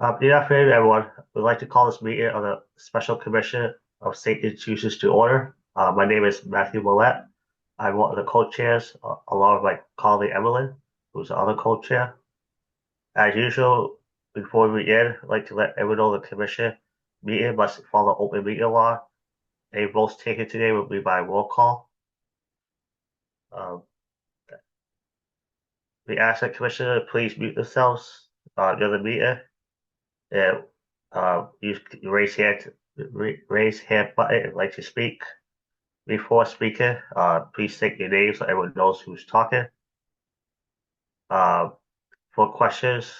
Good afternoon, everyone. We'd like to call this meeting of the Special Commission of St. Institutions to order. My name is Matthew Millette. I'm one of the co-chairs, along with my colleague Evelyn, who's the other co-chair. As usual, before we begin, I'd like to let everyone know the commission meeting must follow open meeting law. Any votes taken today will be by roll call. Um, we ask the commissioner to please mute themselves during the meeting. And use the raise hand button if you'd like to speak. Before speaking, please state your name so everyone knows who's talking. Uh, for questions,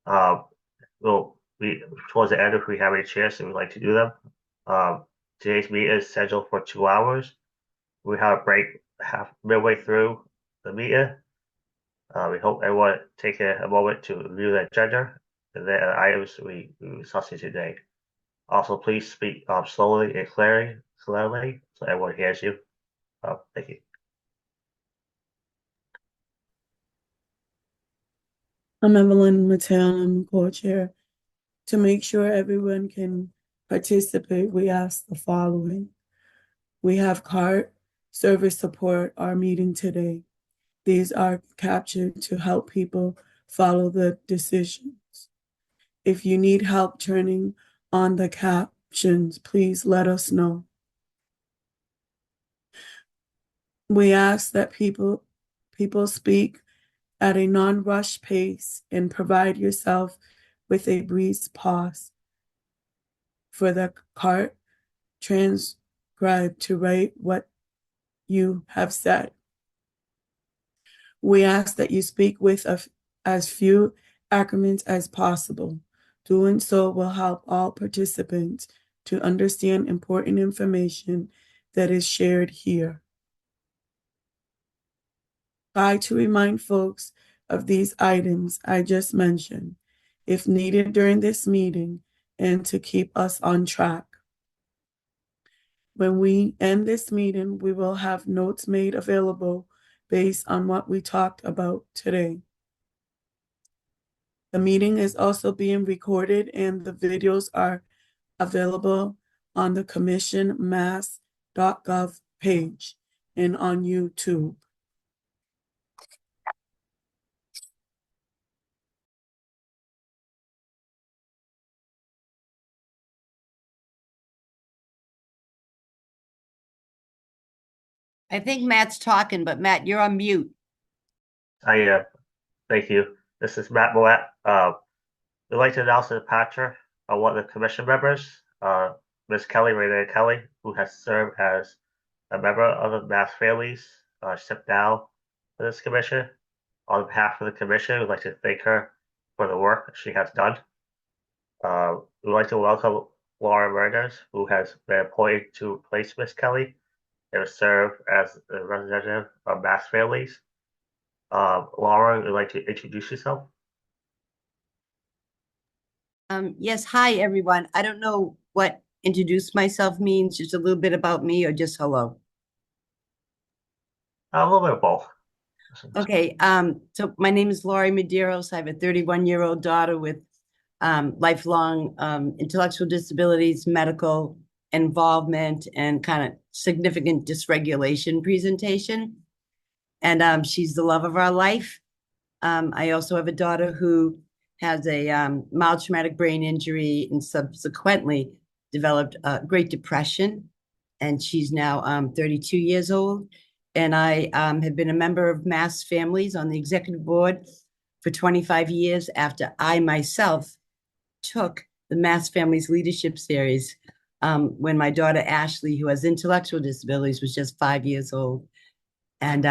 uh, we'll be towards the end if we have any chance and we'd like to do them. Today's meeting is scheduled for 2 hours. We have a break midway through the meeting. We hope everyone take a moment to review the agenda and the items we discussing today. Also, please speak slowly and clearly so everyone hears you. Thank you. I'm Evelyn Mattel, I'm co-chair. To make sure everyone can participate, we ask the following. We have CART service support our meeting today. These are captured to help people follow the decisions. If you need help turning on the captions, please let us know. We ask that people speak at a non-rush pace and provide yourself with a brief pause for the CART transcribe to write what you have said. We ask that you speak with as few acronyms as possible. Doing so will help all participants to understand important information that is shared here. Try to remind folks of these items I just mentioned, if needed during this meeting, and to keep us on track. When we end this meeting, we will have notes made available based on what we talked about today. The meeting is also being recorded and the videos are available on the commissionmass.gov page and on YouTube. I think Matt's talking, but Matt, you're on mute. Thank you. This is Matt Millette. We'd like to announce the departure of one of the commission members, Ms. Kelly Renee Kelly, who has served as a member of the Mass Families, stepped down for this commission. On behalf of the commission, we'd like to thank her for the work she has done. We'd like to welcome Laura Murders, who has been appointed to replace Ms. Kelly and serve as a representative of Mass Families. Laura, would you like to introduce yourself? Yes, hi everyone. I don't know what introduce myself means, just a little bit about me or just hello. A little bit of both. Okay, so my name is Laurie Medeiros. I have a 31-year-old daughter with lifelong intellectual disabilities, medical involvement, and kind of significant dysregulation presentation. And she's the love of our life. I also have a daughter who has a mild traumatic brain injury and subsequently developed Great Depression. And she's now 32 years old. And I have been a member of Mass Families on the executive board for 25 years after I myself took the Mass Families Leadership Series when my daughter Ashley, who has intellectual disabilities, was just 5 years old. And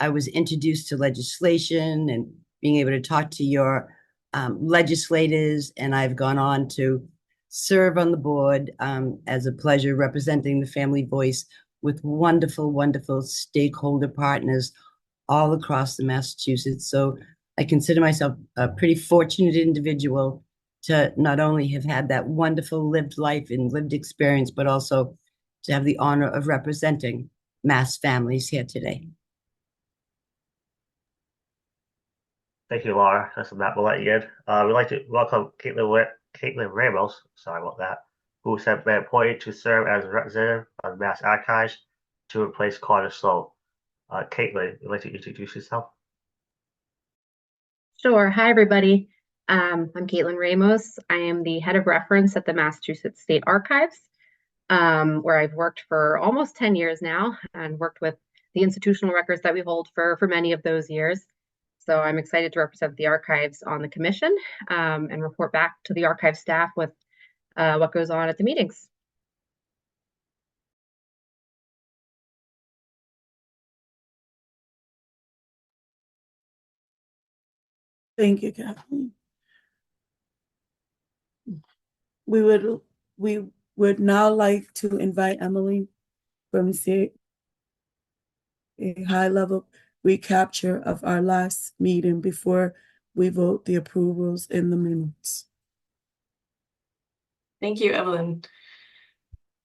I was introduced to legislation and being able to talk to your legislators, and I've gone on to serve on the board as a pleasure representing the family voice with wonderful, wonderful stakeholder partners all across the Massachusetts. So I consider myself a pretty fortunate individual to not only have had that wonderful lived life and lived experience, but also to have the honor of representing Mass Families here today. Thank you, Laura. That's Matt Willett again. We'd like to welcome Caitlin Ramos, sorry about that, who has been appointed to serve as a representative of the Mass Archives to replace Carter Slow. Caitlin, you'd like to introduce yourself? Sure. Hi, everybody. I'm Caitlin Ramos. I am the head of reference at the Massachusetts State Archives, where I've worked for almost 10 years now and worked with the institutional records that we hold for many of those years. So I'm excited to represent the archives on the commission and report back to the archive staff with what goes on at the meetings. Thank you, Kathleen. We would now like to invite Emily from a high-level recapture of our last meeting before we vote the approvals in the minutes. Thank you, Evelyn.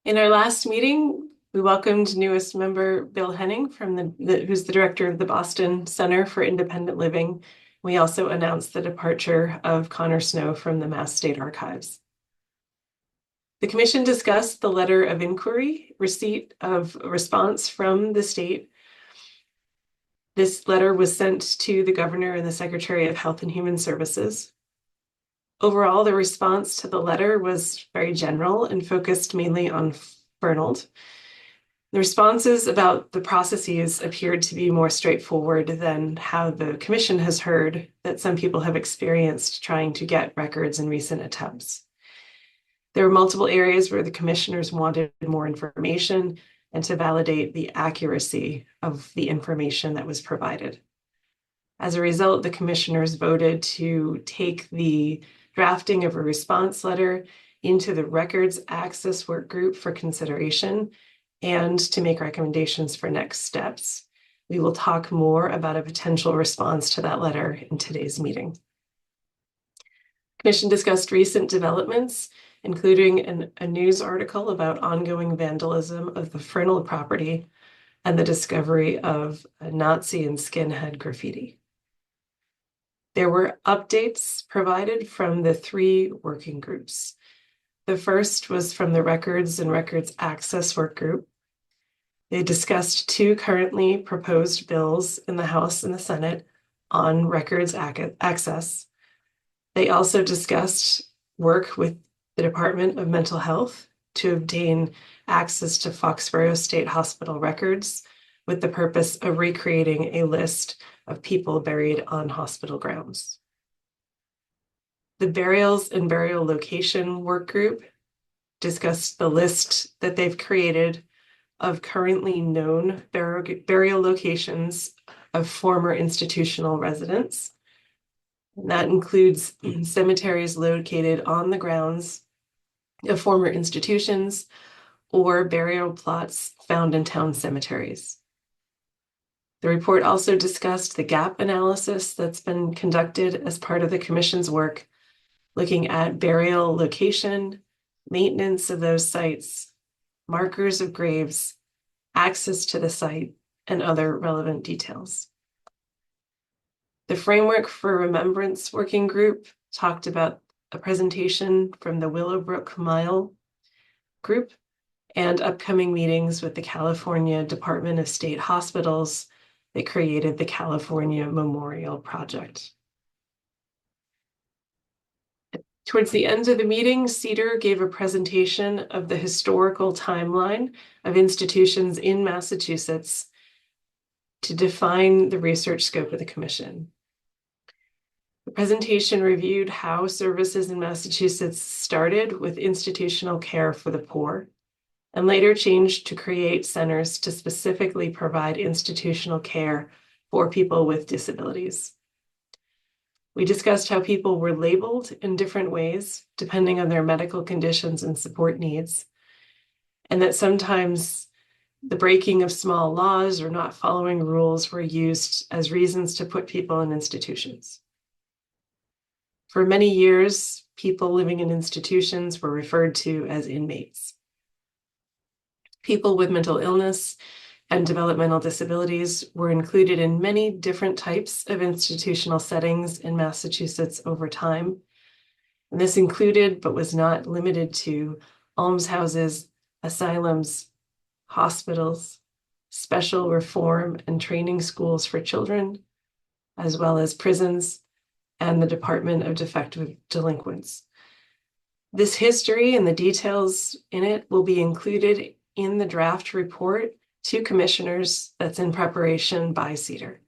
In our last meeting, we welcomed newest member Bill Henning from who's the director of the Boston Center for Independent Living. We also announced the departure of Connor Snow from the Mass State Archives. The commission discussed the letter of inquiry, receipt of a response from the state. This letter was sent to the governor and the Secretary of Health and Human Services. Overall, the response to the letter was very general and focused mainly on Fernald. The responses about the processes appeared to be more straightforward than how the commission has heard that some people have experienced trying to get records in recent attempts. There were multiple areas where the commissioners wanted more information and to validate the accuracy of the information that was provided. As a result, the commissioners voted to take the drafting of a response letter into the records access work group for consideration and to make recommendations for next steps. We will talk more about a potential response to that letter in today's meeting. The commission discussed recent developments, including a news article about ongoing vandalism of the Fernald property and the discovery of a Nazi and skinhead graffiti. There were updates provided from the 3 working groups. The first was from the Records and Records Access Work Group. They discussed 2 currently proposed bills in the House and the Senate on records access. They also discussed work with the Department of Mental Health to obtain access to Foxborough State Hospital records with the purpose of recreating a list of people buried on hospital grounds. The Burials and Burial Location Work Group discussed the list that they've created of currently known burial locations of former institutional residents. And that includes cemeteries located on the grounds of former institutions or burial plots found in town cemeteries. The report also discussed the gap analysis that's been conducted as part of the commission's work, looking at burial location, maintenance of those sites, markers of graves, access to the site, and other relevant details. The Framework for Remembrance Working Group talked about a presentation from the Willowbrook Mile group and upcoming meetings with the California Department of State Hospitals that created the California Memorial Project. Towards the end of the meeting, CEDAR gave a presentation of the historical timeline of institutions in Massachusetts to define the research scope of the commission. The presentation reviewed how services in Massachusetts started with institutional care for the poor and later changed to create centers to specifically provide institutional care for people with disabilities. We discussed how people were labeled in different ways, depending on their medical conditions and support needs, and that sometimes the breaking of small laws or not following rules were used as reasons to put people in institutions. For many years, people living in institutions were referred to as inmates. People with mental illness and developmental disabilities were included in many different types of institutional settings in Massachusetts over time. And this included, but was not limited to, almshouses, asylums, hospitals, special reform and training schools for children, as well as prisons and the Department of Defective Delinquents. This history and the details in it will be included in the draft report to commissioners that's in preparation by CEDAR.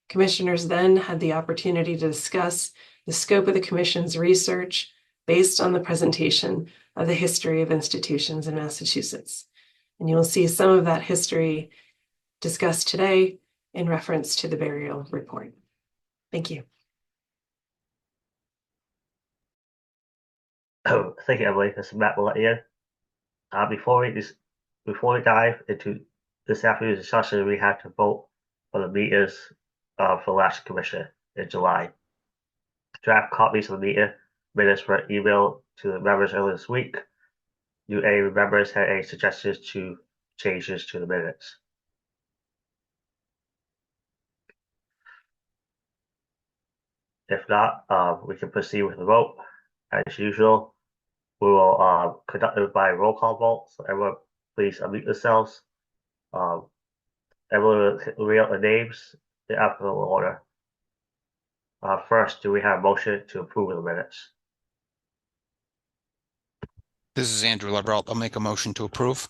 Commissioners then had the opportunity to discuss the scope of the commission's research based on the presentation of the history of institutions in Massachusetts. And you will see some of that history discussed today in reference to the burial report. Thank you. Oh, thank you, Emily. This is Matt Millett. Before we dive into this afternoon's discussion, we have to vote for the meters for last commission in July. Draft copies of the minutes were emailed to the members earlier this week. Do any members have any suggestions to changes to the minutes? If not, we can proceed with the vote. As usual, we will conduct it by roll call vote. So everyone, please unmute yourselves. Everyone will read out the names in alphabetical order. First, do we have a motion to approve of the minutes? This is Andrew Leveralt. I'll make a motion to approve.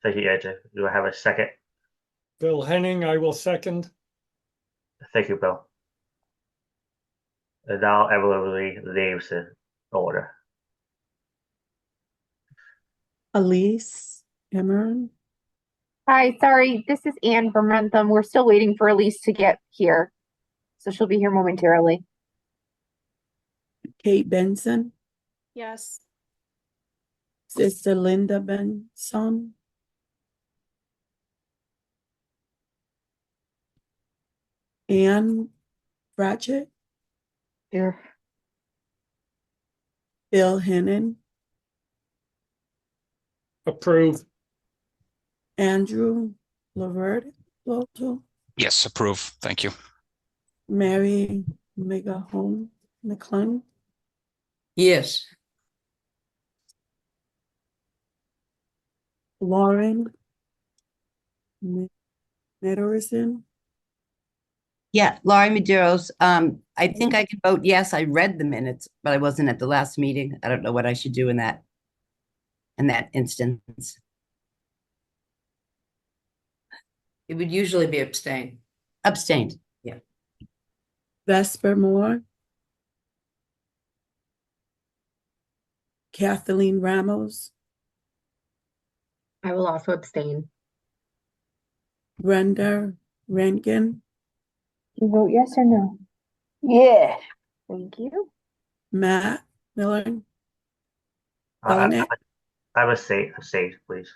Thank you, Andrew. Do I have a second? Bill Henning, I will second. Thank you, Bill. And now everyone will read the names in order. Elise Emeron, Hi, sorry, this is Anne from Rentham. We're still waiting for Elise to get here. So she'll be here momentarily. Kate Benson, Yes. Sister Linda Benson, Anne Pratchett, Here. Bill Hennon, Approve. Andrew Laverde, Yes, approve. Thank you. Mary Megahone McClung, Yes. Lauren Nederson, Yeah, Laurie Medeiros. I think I can vote yes. I read the minutes, but I wasn't at the last meeting. I don't know what I should do in that instance. It would usually be abstain. Abstained. Yeah. Vesper Moore, Kathleen Ramos, I will also abstain. Brenda Rankin, You vote yes or no? Yeah. Thank you. Matt Miller, I Bellinet, would say abstain, please.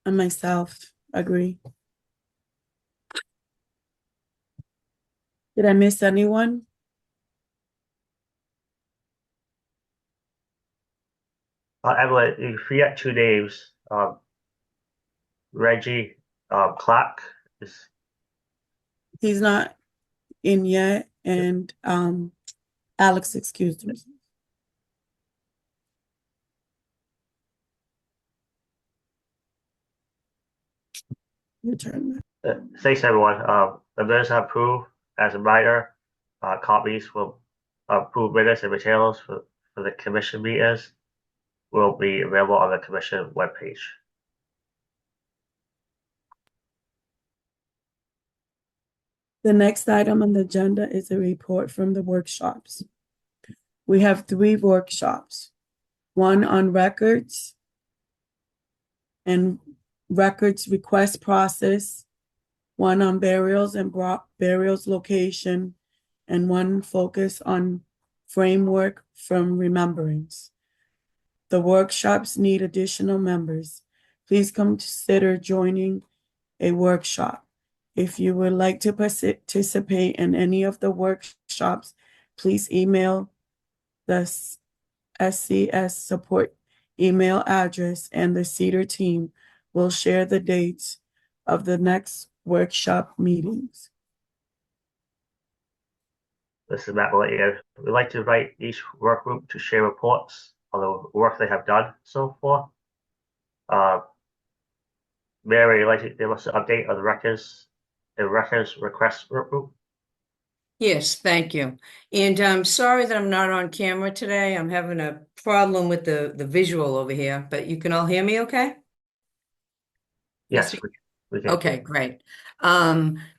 and myself agree. Did I miss anyone? Emily, if you get two names, Reggie Clark is. He's not in yet, and Alex excused himself. Your turn. Thanks, everyone. The minutes are approved. As a reminder, copies will approve minutes and materials for the commission meetings will be available on the commission webpage. The next item on the agenda is a report from the workshops. We have 3 workshops, one on records and records request process, one on burials and burials location, and one focus on framework from remembrance. The workshops need additional members. Please consider joining a workshop. If you would like to participate in any of the workshops, please email the SCS support email address, and the CEDAR team will share the dates of the next workshop meetings. This is Matt Bellier. We'd like to invite each work group to share reports on the work they have done so far. Mary, would like to give us an update on the records request work group? Yes, thank you. And I'm sorry that I'm not on camera today. I'm having a problem with the visual over here, but you can all hear me okay? Yes, we can. Okay, great.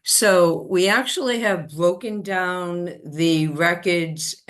So we actually have broken down the records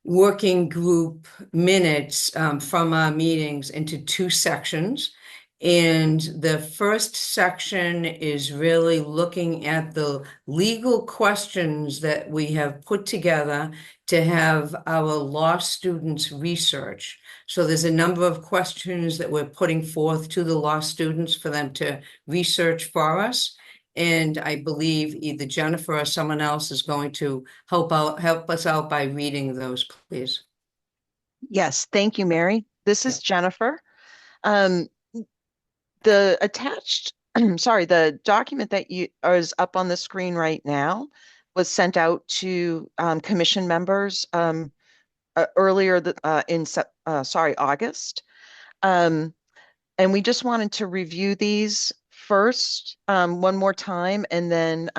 working group minutes from our meetings into two sections. And the first section is really looking at the legal questions that we have put together to have our law students research. So there's a number of questions that we're putting forth to the law students for them to research for us. And I believe either Jennifer or someone else is going to help us out by reading those, please. Yes, thank you, Mary. This is Jennifer. The attached, sorry, the document that is up on the screen right now was sent out to commission members earlier in August. And we just wanted to review these first one more time, and then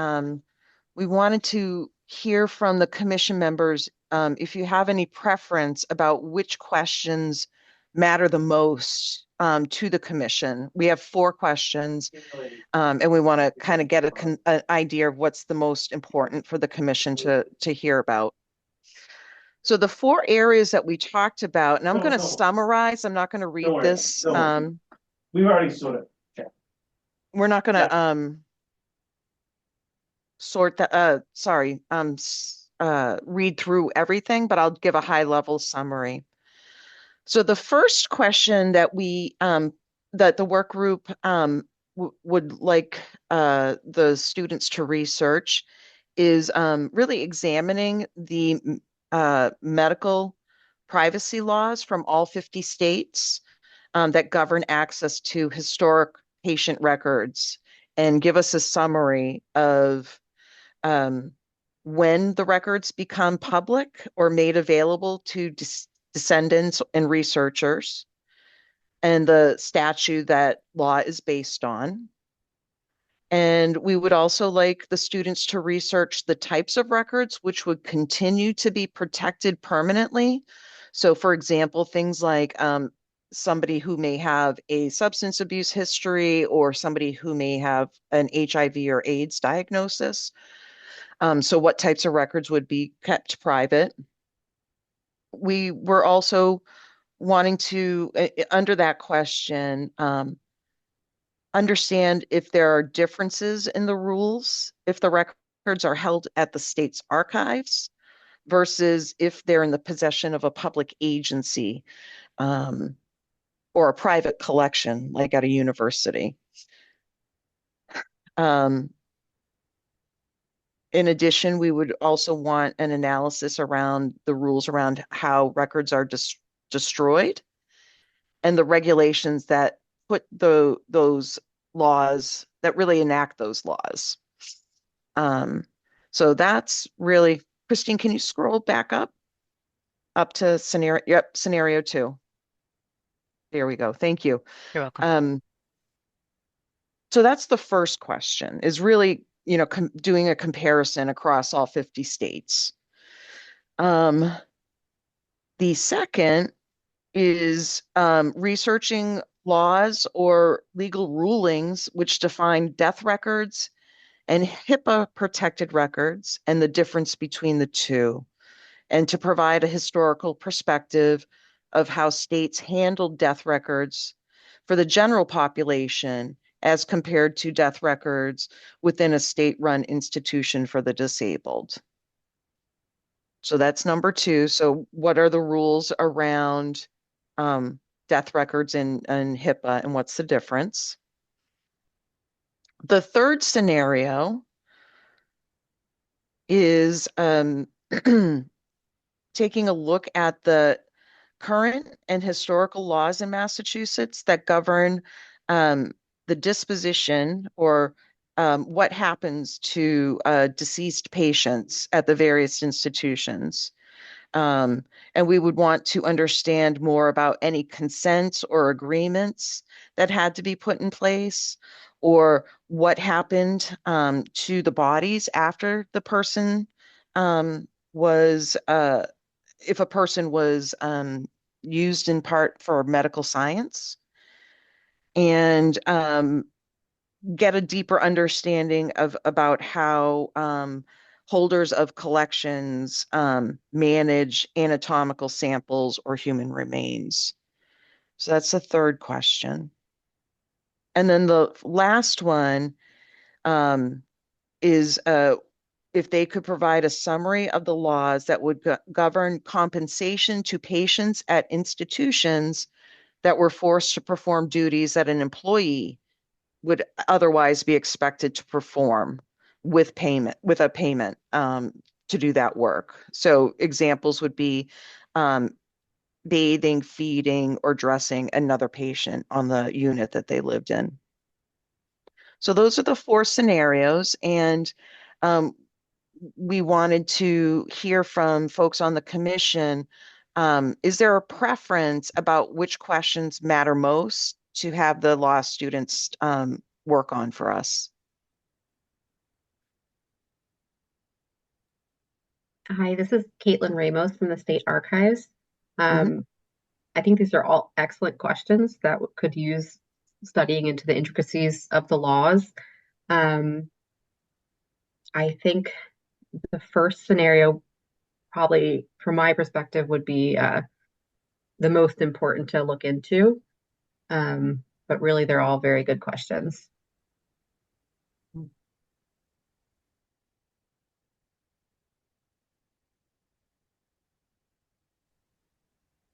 we wanted to hear from the commission members if you have any preference about which questions matter the most to the commission. We have 4 questions, and we want to kind of get an idea of what's the most important for the commission to hear about. So the 4 areas that we talked about, and I'm going to summarize, I'm not going to read this. We've already sort of checked. We're not going to read through everything, but I'll give a high level summary. So the first question that that the work group would like the students to research is really examining the medical privacy laws from all 50 states that govern access to historic patient records, and give us a summary of when the records become public or made available to descendants and researchers, and the statute that law is based on. And we would also like the students to research the types of records which would continue to be protected permanently. So for example, things like somebody who may have a substance abuse history, or somebody who may have an HIV or AIDS diagnosis. So what types of records would be kept private? We were also wanting to, under that question, understand if there are differences in the rules, if the records are held at the state's archives versus if they're in the possession of a public agency or a private collection, like at a university. In addition, we would also want an analysis around the rules around how records are destroyed, and the regulations that put those laws, that really enact those laws. So that's really, Christine, can you scroll back up to scenario 2? There we go. Thank you. You're welcome. So that's the first question, is really, doing a comparison across all 50 states. The second is researching laws or legal rulings which define death records and HIPAA protected records and the difference between the two, and to provide a historical perspective of how states handled death records for the general population as compared to death records within a state-run institution for the disabled. So that's number 2. So what are the rules around death records and HIPAA, and what's the difference? The third scenario is taking a look at the current and historical laws in Massachusetts that govern the disposition or what happens to deceased patients at the various institutions. And we would want to understand more about any consents or agreements that had to be put in place, or what happened to the bodies after the person was, if a person was used in part for medical science, and get a deeper understanding of about how holders of collections manage anatomical samples or human remains. So that's the third question. And then the last one is if they could provide a summary of the laws that would govern compensation to patients at institutions that were forced to perform duties that an employee would otherwise be expected to perform with a payment to do that work. So examples would be bathing, feeding, or dressing another patient on the unit that they lived in. So those are the 4 scenarios, and we wanted to hear from folks on the commission. Is there a preference about which questions matter most to have the law students work on for us? Hi, this is Caitlin Ramos from the State Archives. Mhm. I think these are all excellent questions that could use studying into the intricacies of the laws. I think the first scenario, probably from my perspective, would be the most important to look into. But really, they're all very good questions.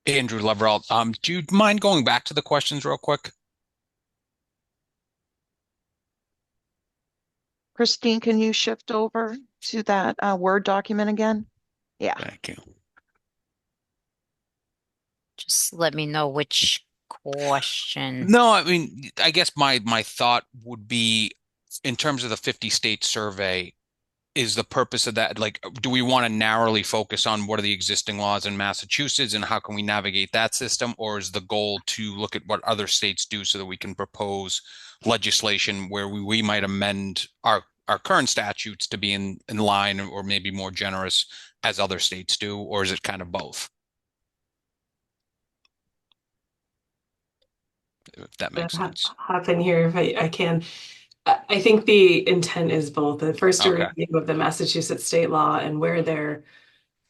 Andrew Leverell, do you mind going back to the questions real quick? Christine, can you shift over to that Word document again? Yeah. Thank you. Just let me know which question. No, I mean, I guess my thought would be, in terms of the 50-state survey, is the purpose of that, like, do we want to narrowly focus on what are the existing laws in Massachusetts and how can we navigate that system? Or is the goal to look at what other states do so that we can propose legislation where we might amend our current statutes to be in line or maybe more generous as other states do? Or is it kind of both? If that makes sense. Hop in here if I can. I think the intent is both. The first, a Okay. review of the Massachusetts state law and where they're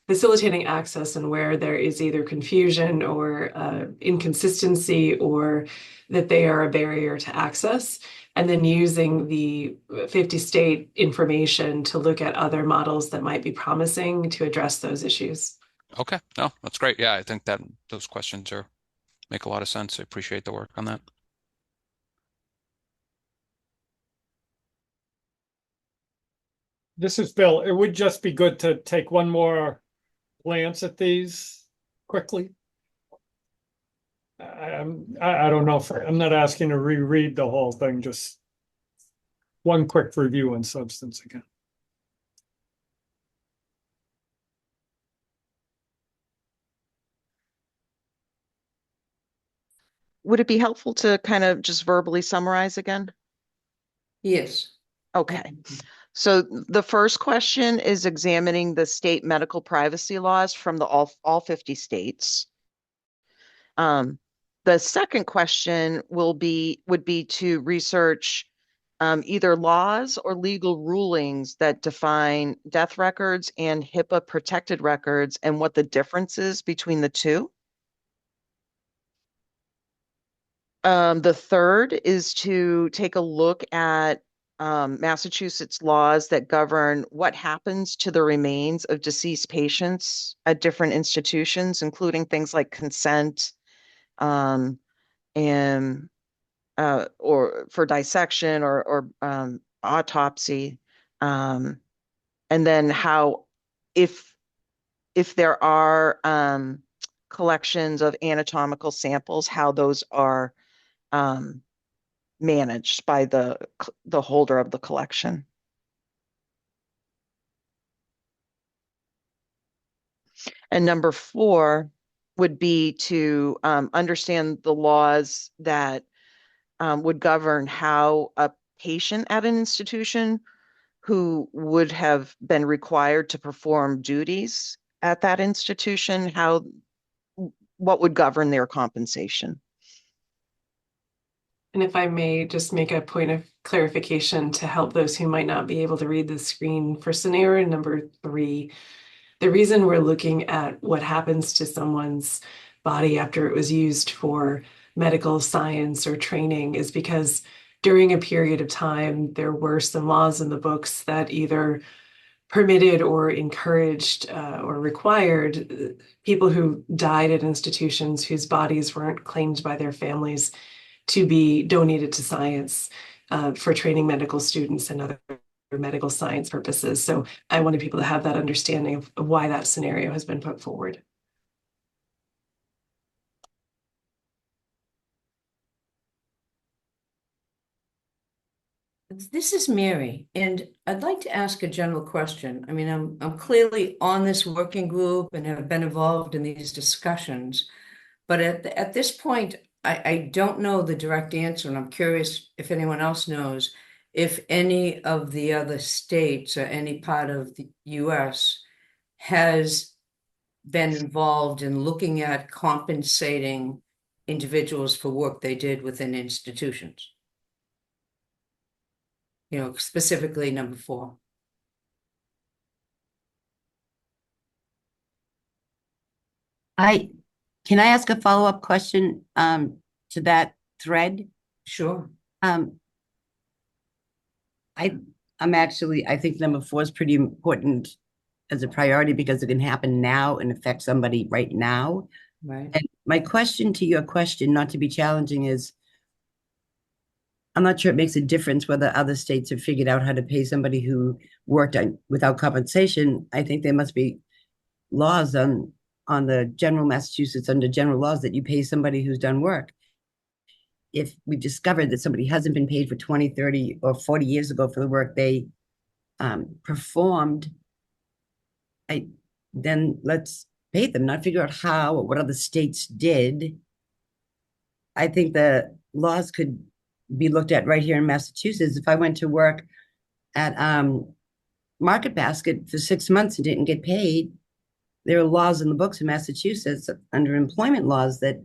facilitating access and where there is either confusion or inconsistency or that they are a barrier to access. And then using the 50-state information to look at other models that might be promising to address those issues. Okay. No, that's great. Yeah, I think that those questions make a lot of sense. I appreciate the work on that. This is Bill. It would just be good to take one more glance at these quickly. I don't know if I'm not asking to reread the whole thing, just one quick review in substance again. Would it be helpful to kind of just verbally summarize again? Yes. Okay. So the first question is examining the state medical privacy laws from the all 50 states. The second question would be to research either laws or legal rulings that define death records and HIPAA protected records and what the difference is between the two. The third is to take a look at Massachusetts laws that govern what happens to the remains of deceased patients at different institutions, including things like consent and or for dissection or autopsy, and then how if there are collections of anatomical samples, how those are managed by the holder of the collection. And number 4 would be to understand the laws that would govern how a patient at an institution who would have been required to perform duties at that institution, what would govern their compensation. And if I may just make a point of clarification to help those who might not be able to read the screen for scenario number 3, the reason we're looking at what happens to someone's body after it was used for medical science or training is because during a period of time, there were some laws in the books that either permitted or encouraged or required people who died at institutions whose bodies weren't claimed by their families to be donated to science for training medical students and other medical science purposes. So I wanted people to have that understanding of why that scenario has been put forward. This is Mary, and I'd like to ask a general question. I mean, I'm clearly on this working group and have been involved in these discussions, but at this point, I don't know the direct answer, and I'm curious if anyone else knows if any of the other states or any part of the US has been involved in looking at compensating individuals for work they did within institutions. You know, specifically number 4. Can I ask a follow-up question to that thread? Sure. I think number 4 is pretty important as a priority because it can happen now and affect somebody right now. Right. And my question to your question, not to be challenging, is I'm not sure it makes a difference whether other states have figured out how to pay somebody who worked without compensation. I think there must be laws on the general Massachusetts under general laws that you pay somebody who's done work. If we've discovered that somebody hasn't been paid for 20, 30, or 40 years ago for the work they performed, then let's pay them, not figure out how or what other states did. I think the laws could be looked at right here in Massachusetts. If I went to work at Market Basket for 6 months and didn't get paid, there are laws in the books in Massachusetts under employment laws that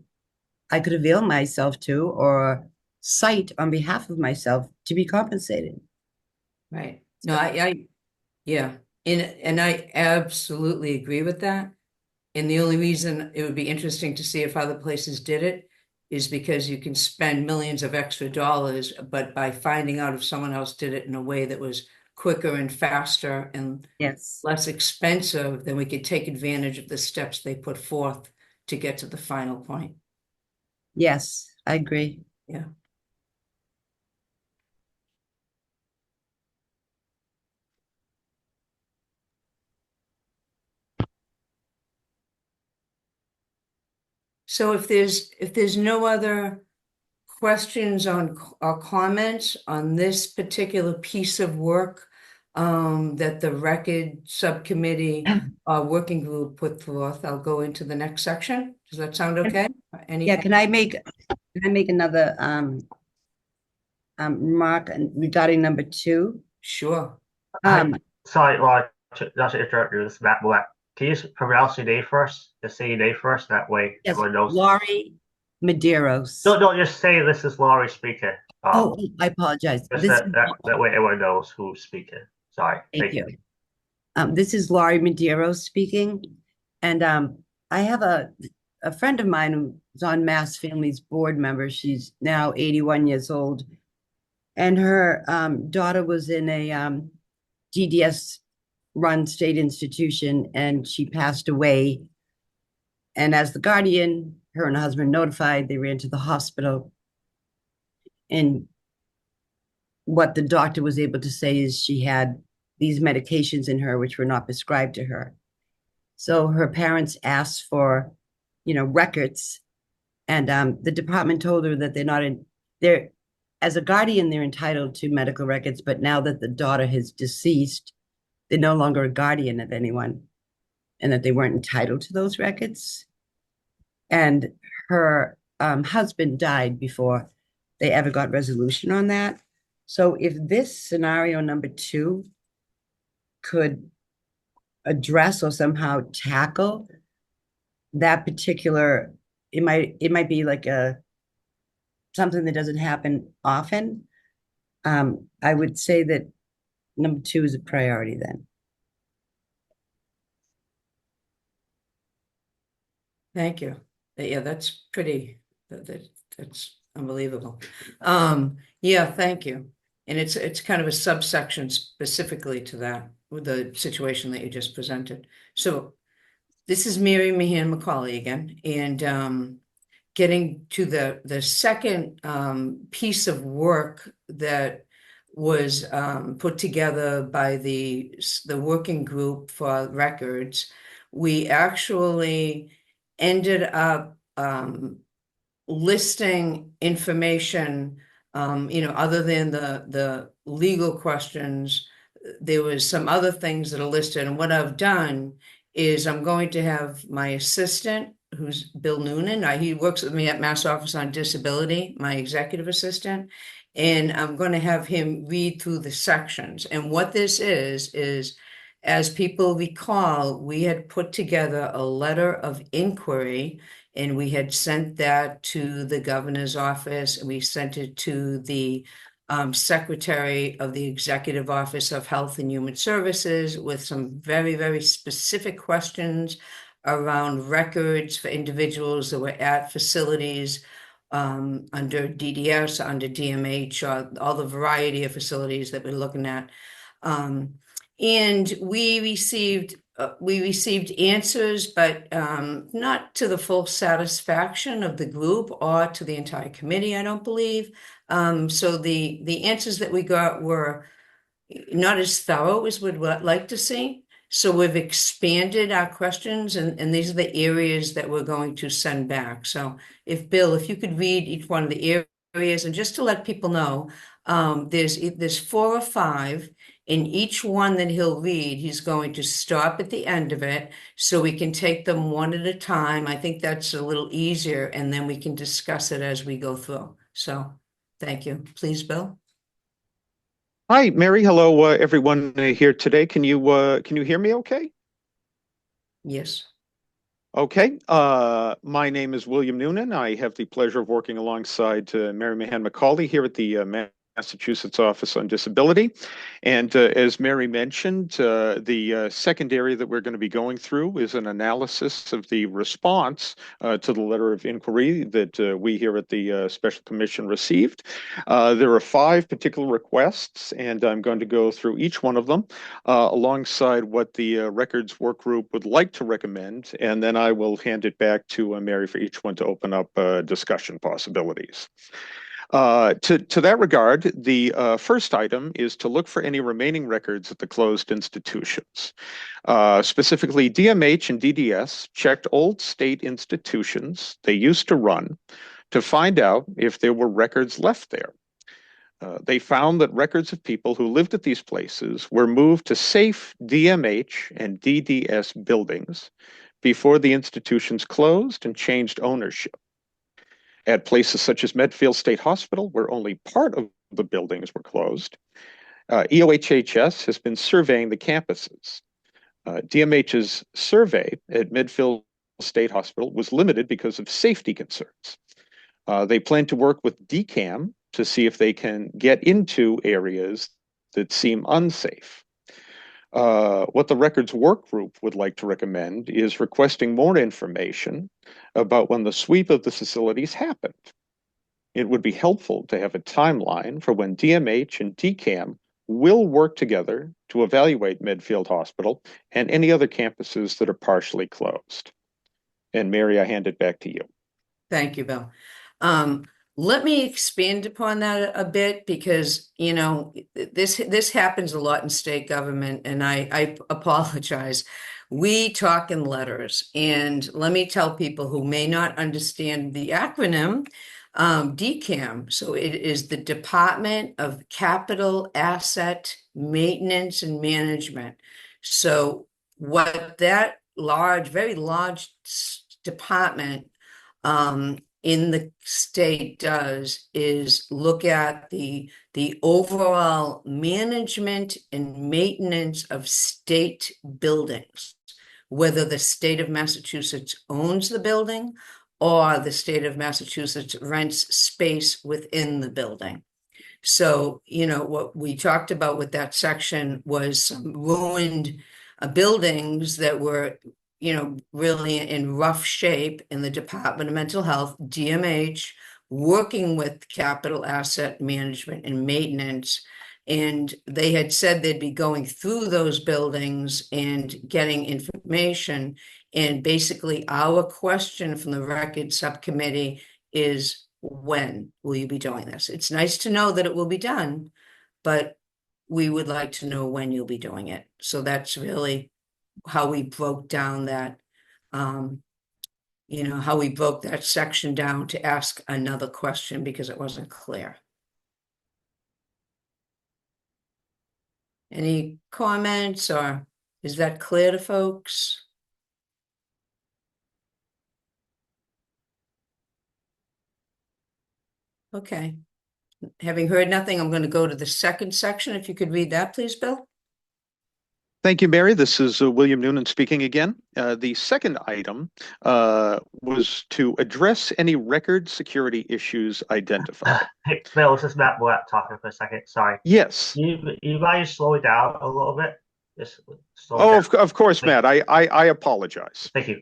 I could avail myself to or cite on behalf of myself to be compensated. Right. No, yeah. And I absolutely agree with that. And the only reason it would be interesting to see if other places did it is because you can spend millions of extra dollars, but by finding out if someone else did it in a way that was quicker and faster and less expensive, then we could take advantage of the steps they put forth to get to the final point. Yes, I agree. Yeah. So if there's no other questions or comments on this particular piece of work that the record subcommittee working group put forth, I'll go into the next section. Does that sound okay? Can I make another remark regarding number 2? Sure. Sorry, Laura, not to interrupt you. This is Matt Black. Can you pronounce your name first? Just say your name first. That way everyone knows. Laurie Medeiros. Don't just say this is Laurie speaking. I apologize. That way everyone knows who's speaking. Sorry. Thank you. This is Laurie Medeiros speaking. And I have a friend of mine who's on Mass Family's board member. She's now 81 years old. And her daughter was in a DDS run state institution and she passed away. And as the guardian, her and her husband notified, they ran to the hospital. And what the doctor was able to say is she had these medications in her which were not prescribed to her. So her parents asked for, records, and the department told her that as a guardian, they're entitled to medical records, but now that the daughter has deceased, they're no longer a guardian of anyone, and that they weren't entitled to those records. And her husband died before they ever got resolution on that. So if this scenario number 2 could address or somehow tackle that particular, it might be like something that doesn't happen often. I would say that number 2 is a priority then. Thank you. Yeah, that's pretty, that's unbelievable. Yeah, thank you. And it's kind of a subsection specifically to that, with the situation that you just presented. So this is Mary Mahan McCauley again, and getting to the second piece of work that was put together by the working group for records. We actually ended up listing information, other than the legal questions. There was some other things that are listed, and what I've done is I'm going to have my assistant, who's Bill Noonan. He works with me at Mass Office on Disability, my executive assistant, and I'm going to have him read through the sections. And what this is, as people recall, we had put together a letter of inquiry, and we had sent that to the governor's office, and we sent it to the secretary of the Executive Office of Health and Human Services with some very, very specific questions around records for individuals that were at facilities under DDS, under DMH, or all the variety of facilities that we're looking at. And we received answers, but not to the full satisfaction of the group or to the entire committee, I don't believe. So the answers that we got were not as thorough as we'd like to see. So we've expanded our questions, and these are the areas that we're going to send back. So Bill, if you could read each one of the areas, and just to let people know, there's 4 or 5. In each one that he'll read, he's going to stop at the end of it so we can take them one at a time. I think that's a little easier, and then we can discuss it as we go through. So thank you. Please, Bill. Hi, Mary. Hello, everyone here today. Can you hear me okay? Yes. Okay. My name is William Noonan. I have the pleasure of working alongside Mary Mahan McCauley here at the Massachusetts Office on Disability. And as Mary mentioned, the second area that we're going to be going through is an analysis of the response to the letter of inquiry that we here at the Special Commission received. There are 5 particular requests, and I'm going to go through each one of them alongside what the Records Work Group would like to recommend, and then I will hand it back to Mary for each one to open up discussion possibilities. To that regard, the first item is to look for any remaining records at the closed institutions. Specifically, DMH and DDS checked old state institutions they used to run to find out if there were records left there. They found that records of people who lived at these places were moved to safe DMH and DDS buildings before the institutions closed and changed ownership. At places such as Medfield State Hospital, where only part of the buildings were closed, EOHHS has been surveying the campuses. DMH's survey at Medfield State Hospital was limited because of safety concerns. They plan to work with DCAM to see if they can get into areas that seem unsafe. What the Records Work Group would like to recommend is requesting more information about when the sweep of the facilities happened. It would be helpful to have a timeline for when DMH and DCAM will work together to evaluate Medfield Hospital and any other campuses that are partially closed. And Mary, I hand it back to you. Thank you, Bill. Let me expand upon that a bit, because, this happens a lot in state government, and I apologize. We talk in letters, and let me tell people who may not understand the acronym, DCAM. So it is the Department of Capital Asset Maintenance and Management. So what that large, very large department in the state does is look at the overall management and maintenance of state buildings, whether the state of Massachusetts owns the building or the state of Massachusetts rents space within the building. So, you know, what we talked about with that section was some ruined buildings that were, you know, really in rough shape, in the Department of Mental Health, DMH, working with capital asset management and maintenance. And they had said they'd be going through those buildings and getting information. And basically our question from the record subcommittee is, when will you be doing this? It's nice to know that it will be done, but we would like to know when you'll be doing it. So that's really how we broke down that, you know, how we broke that section down to ask another question because it wasn't clear. Any comments, or is that clear to folks? Okay. Having heard nothing, I'm going to go to the second section. If you could read that, please, Bill. Thank you, Mary. This is William Noonan speaking again. The second item was to address any record security issues identified. Hey, Bill, this is Matt Blatt talking for a second. Sorry. Yes. You mind slow it down a little bit? Just slow it Oh, down. of course, Matt. I apologize. Thank you.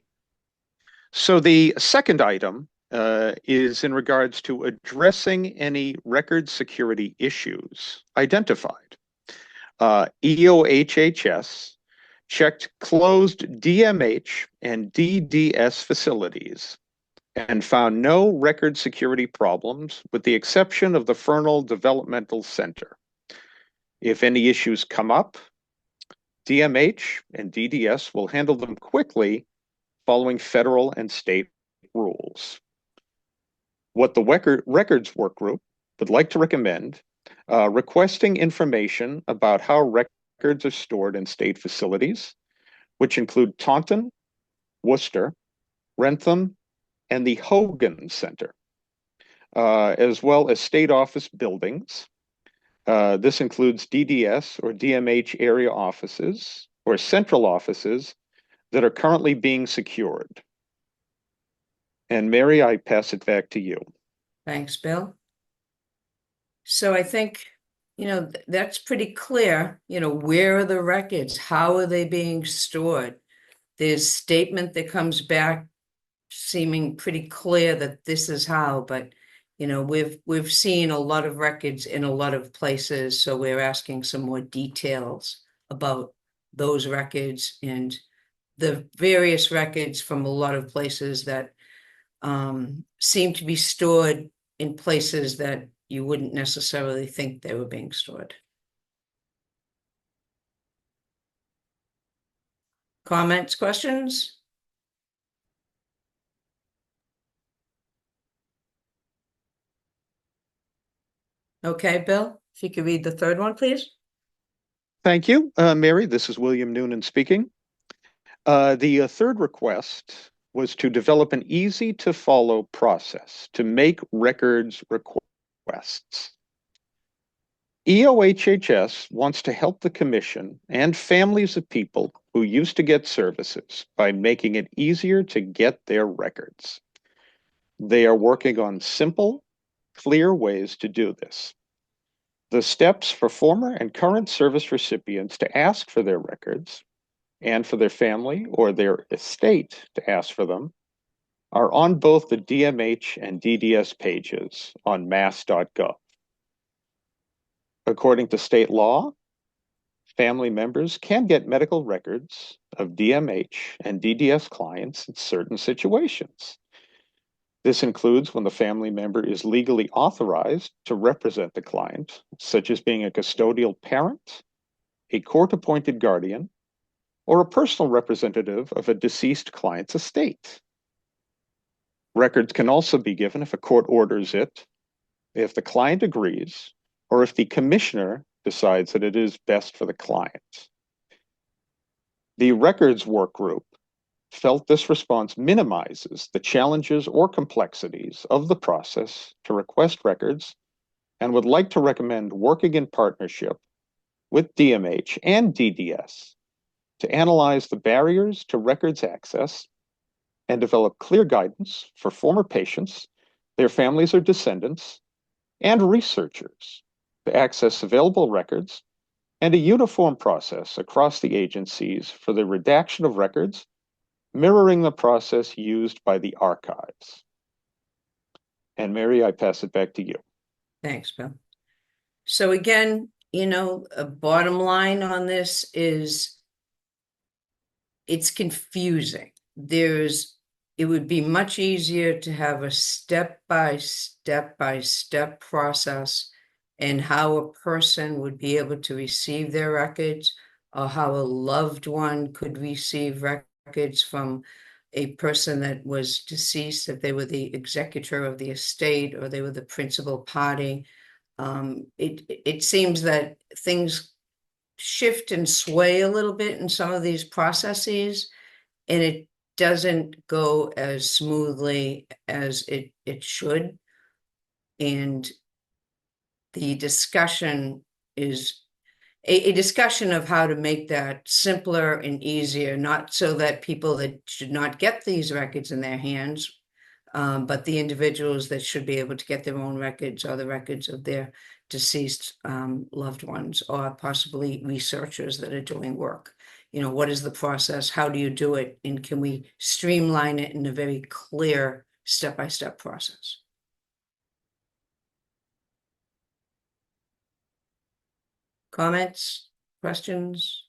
So the second item is in regards to addressing any record security issues identified. EOHHS checked closed DMH and DDS facilities and found no record security problems with the exception of the Fernald Developmental Center. If any issues come up, DMH and DDS will handle them quickly following federal and state rules. What the records work group would like to recommend, requesting information about how records are stored in state facilities, which include Taunton, Worcester, Rentham, and the Hogan Center, as well as state office buildings. This includes DDS or DMH area offices or central offices that are currently being secured. And Mary, I pass it back to you. Thanks, Bill. So I think, you know, that's pretty clear. You know, where are the records? How are they being stored? There's statement that comes back seeming pretty clear that this is how, but you know, we've seen a lot of records in a lot of places, so we're asking some more details about those records and the various records from a lot of places that seem to be stored in places that you wouldn't necessarily think they were being stored. Comments, questions? Okay, Bill, if you could read the third one, please. Thank you, Mary. This is William Noonan speaking. The third request was to develop an easy-to-follow process to make records requests. EOHHS wants to help the Commission and families of people who used to get services by making it easier to get their records. They are working on simple, clear ways to do this. The steps for former and current service recipients to ask for their records and for their family or their estate to ask for them are on both the DMH and DDS pages on mass.gov. According to state law, family members can get medical records of DMH and DDS clients in certain situations. This includes when the family member is legally authorized to represent the client, such as being a custodial parent, a court-appointed guardian, or a personal representative of a deceased client's estate. Records can also be given if a court orders it, if the client agrees, or if the commissioner decides that it is best for the client. The records work group felt this response minimizes the challenges or complexities of the process to request records and would like to recommend working in partnership with DMH and DDS to analyze the barriers to records access and develop clear guidance for former patients, their families or descendants, and researchers to access available records and a uniform process across the agencies for the redaction of records, mirroring the process used by the archives. And Mary, I pass it back to you. Thanks, Bill. So again, a bottom line on this is it's confusing. It would be much easier to have a step-by-step process in how a person would be able to receive their records, or how a loved one could receive records from a person that was deceased, if they were the executor of the estate or they were the principal party. It seems that things shift and sway a little bit in some of these processes, and it doesn't go as smoothly as it should. And the discussion is a discussion of how to make that simpler and easier, not so that people that should not get these records in their hands, but the individuals that should be able to get their own records or the records of their deceased loved ones, or possibly researchers that are doing work. What is the process? How do you do it? And can we streamline it in a very clear step-by-step process? Comments, questions?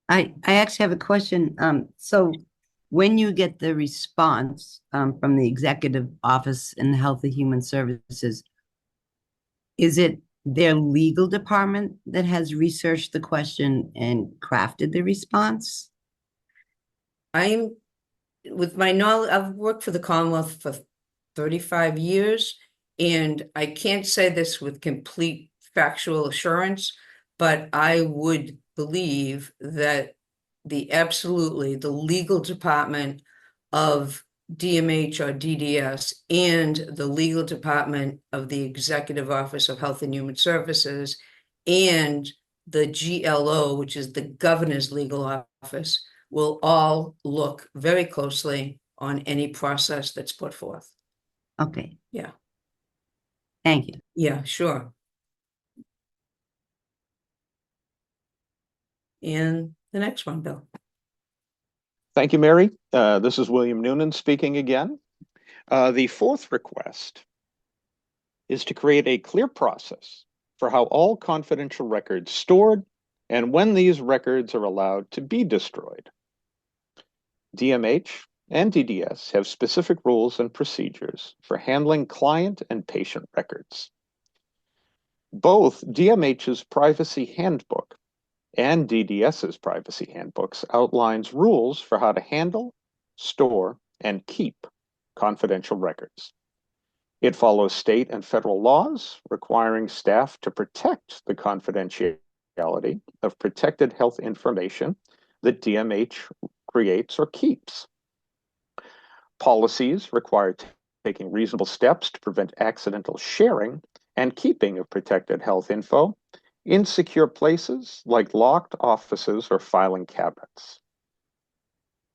I actually have a question. So when you get the response from the Executive Office in the Health and Human Services, is it their legal department that has researched the question and crafted the response? With my knowledge, I've worked for the Commonwealth for 35 years, and I can't say this with complete factual assurance, but I would believe that the legal department of DMH or DDS and the legal department of the Executive Office of Health and Human Services and the GLO, which is the Governor's Legal Office, will all look very closely on any process that's put forth. Okay. Yeah. Thank you. Yeah, sure. And the next one, Bill. Thank you, Mary. This is William Noonan speaking again. The fourth request is to create a clear process for how all confidential records stored and when these records are allowed to be destroyed. DMH and DDS have specific rules and procedures for handling client and patient records. Both DMH's Privacy Handbook and DDS's Privacy Handbooks outlines rules for how to handle, store, and keep confidential records. It follows state and federal laws requiring staff to protect the confidentiality of protected health information that DMH creates or keeps. Policies require taking reasonable steps to prevent accidental sharing and keeping of protected health info in secure places like locked offices or filing cabinets.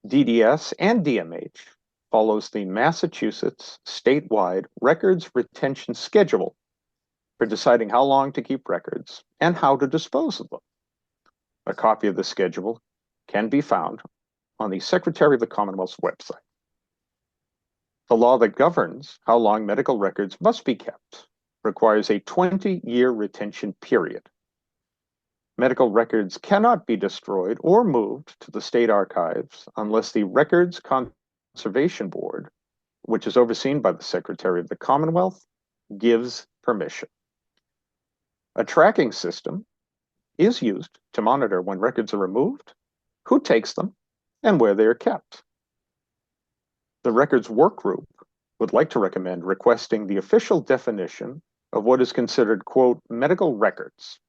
DDS and DMH follows the Massachusetts statewide records retention schedule for deciding how long to keep records and how to dispose of them. A copy of the schedule can be found on the Secretary of the Commonwealth's website. The law that governs how long medical records must be kept requires a 20-year retention period. Medical records cannot be destroyed or moved to the state archives unless the Records Conservation Board, which is overseen by the Secretary of the Commonwealth, gives permission. A tracking system is used to monitor when records are removed, who takes them, and where they are kept. The Records Work Group would like to recommend requesting the official definition of what is considered, quote, medical records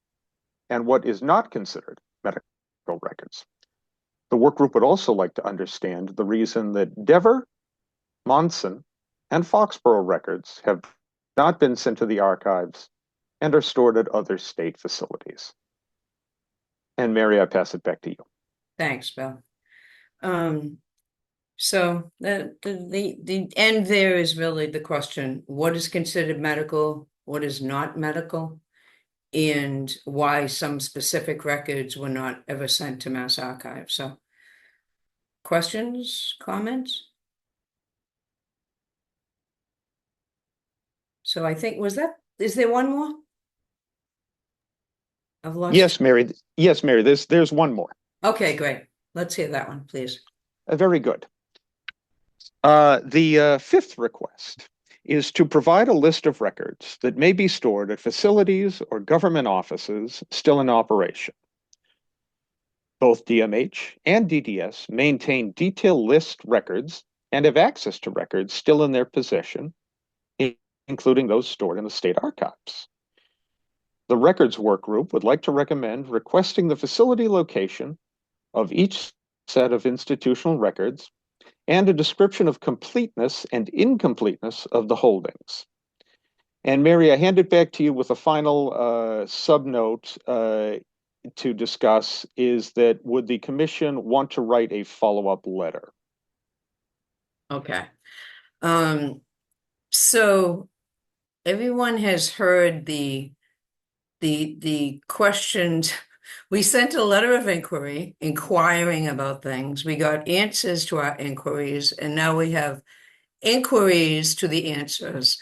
and what is not considered medical records. The work group would also like to understand the reason that Dever, Monson, and Foxborough records have not been sent to the archives and are stored at other state facilities. And Mary, I pass it back to you. Thanks, Bill. So the end there is really the question, what is considered medical, what is not medical, and why some specific records were not ever sent to Mass Archives. So questions, comments? So I think, is there one more? I've lost. Yes, Mary. Yes, Mary, there's one more. Okay, great. Let's hear that one, please. Very good. The fifth request is to provide a list of records that may be stored at facilities or government offices still in operation. Both DMH and DDS maintain detailed list records and have access to records still in their possession, including those stored in the state archives. The Records Work Group would like to recommend requesting the facility location of each set of institutional records and a description of completeness and incompleteness of the holdings. And Mary, I hand it back to you with a final subnote to discuss is that would the commission want to write a follow-up letter? Okay. So everyone has heard the questions. We sent a letter of inquiry inquiring about things. We got answers to our inquiries, and now we have inquiries to the answers.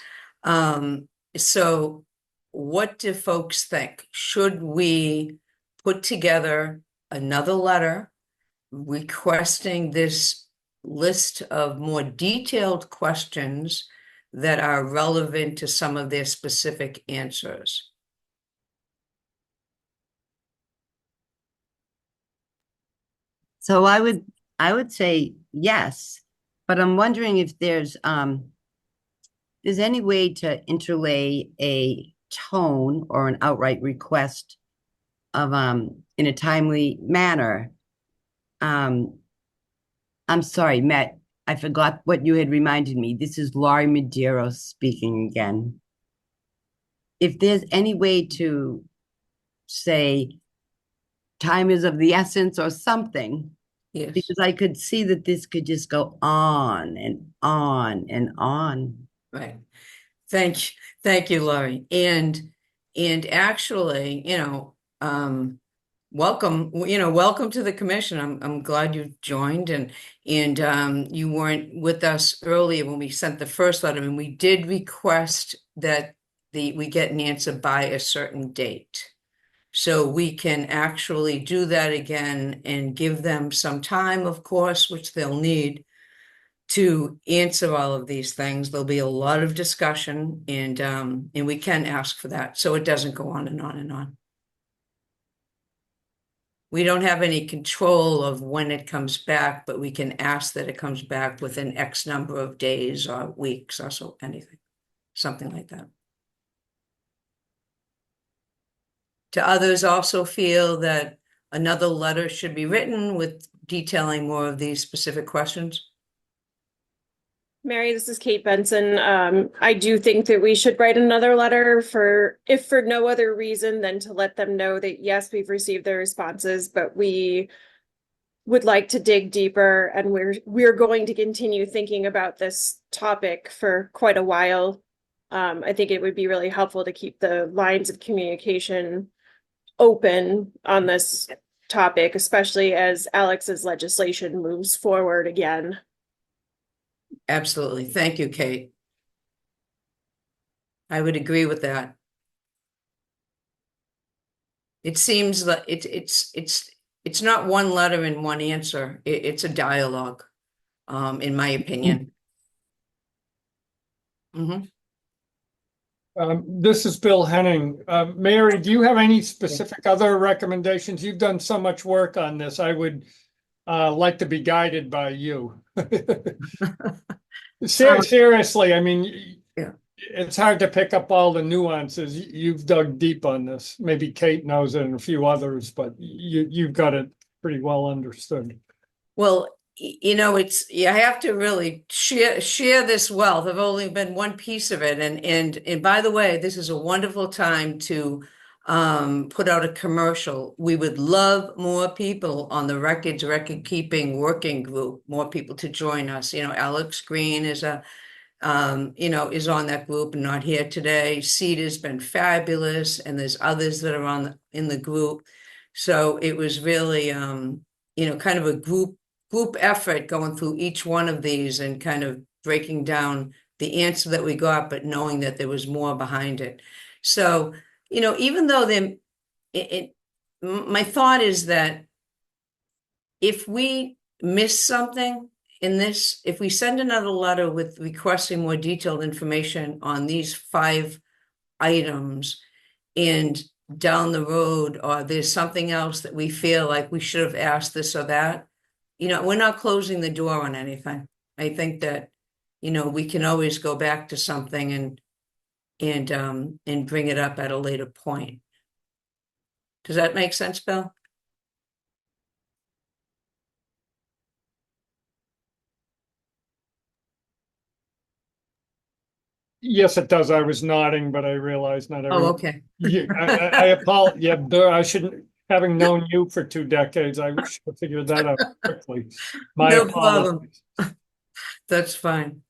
So what do folks think? Should we put together another letter requesting this list of more detailed questions that are relevant to some of their specific answers? So I would say yes, but I'm wondering if there's any way to interlay a tone or an outright request of in a timely manner. I'm sorry, Matt, I forgot what you had reminded me. This is Laurie Medeiros speaking again. If there's any way to say time is of the essence or something, yes, because I could see that this could just go on and on and on. Right. Thank you, Laurie. And actually, welcome to the commission. I'm glad you joined, and you weren't with us earlier when we sent the first letter, and we did request that we get an answer by a certain date. So we can actually do that again and give them some time, of course, which they'll need to answer all of these things. There'll be a lot of discussion, and we can ask for that, so it doesn't go on and on and on. We don't have any control of when it comes back, but we can ask that it comes back within X number of days or weeks or so, anything, something like that. Do others also feel that another letter should be written with detailing more of these specific questions? Mary, this is Kate Benson. I do think that we should write another letter if for no other reason than to let them know that, yes, we've received their responses, but we would like to dig deeper, and we're going to continue thinking about this topic for quite a while. I think it would be really helpful to keep the lines of communication open on this topic, especially as Alex's legislation moves forward again. Absolutely. Thank you, Kate. I would agree with that. It seems that it's not one letter and one answer. It's a dialogue, in my opinion. Mm-hmm. This is Bill Henning. Mary, do you have any specific other recommendations? You've done so much work on this. I would like to be guided by you. Seriously, I mean, Yeah. it's hard to pick up all the nuances. You've dug deep on this. Maybe Kate knows it and a few others, but you've got it pretty well understood. Well, you know, you have to really share this wealth. I've only been one piece of it. And by the way, this is a wonderful time to put out a commercial. We would love more people on the record keeping working group, more people to join us. You know, Alex Green is is on that group and not here today. Cedar's been fabulous, and there's others that are in the group. So it was really, kind of a group effort going through each one of these and kind of breaking down the answer that we got, but knowing that there was more behind it. So, even though my thought is that if we miss something in this, if we send another letter with requesting more detailed information on these 5 items, and down the road, or there's something else that we feel like we should have asked this or that, we're not closing the door on anything. I think that, we can always go back to something and bring it up at a later point. Does that make sense, Bill? Yes, it does. I was nodding, but I realized not everyone. Oh, okay. I apologize. Yeah, Bill, I shouldn't, having known you for 2 decades, I should have figured that out quickly. My No apologies. problem. That's fine.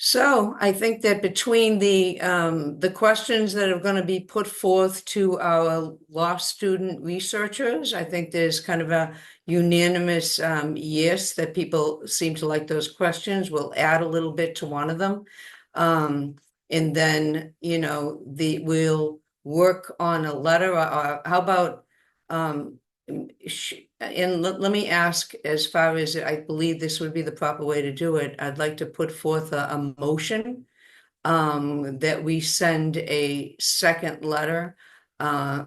So I think that between the questions that are going to be put forth to our law student researchers, I think there's kind of a unanimous yes, that people seem to like those questions. We'll add a little bit to one of them. And then, we'll work on a letter, or how about, and let me ask, as far as I believe this would be the proper way to do it, I'd like to put forth a motion that we send a second letter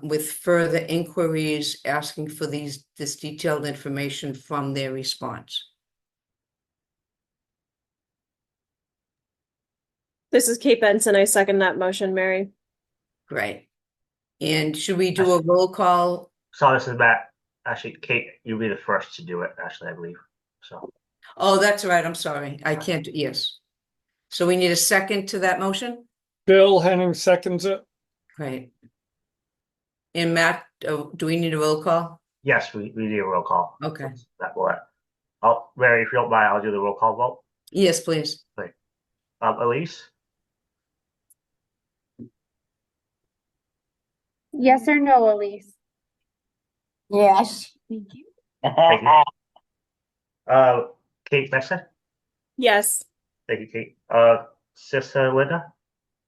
with further inquiries asking for this detailed information from their response. This is Kate Benson. I second that motion, Mary. Great. And should we do a roll call? So this is Matt. Actually, Kate, you'll be the first to do it, actually, I believe. So. Oh, that's right. I'm sorry. I can't. Yes. So we need a second to that motion? Bill Henning seconds it. Great. And Matt, do we need a roll call? Yes, we need a roll call. Okay. That will. Mary, if you don't mind, I'll do the roll call vote. Yes, please. Great. Elise? Yes or no, Elise? Yes. Thank you. Thank you. Kate Messer? Yes. Thank you, Kate. Sister Linda?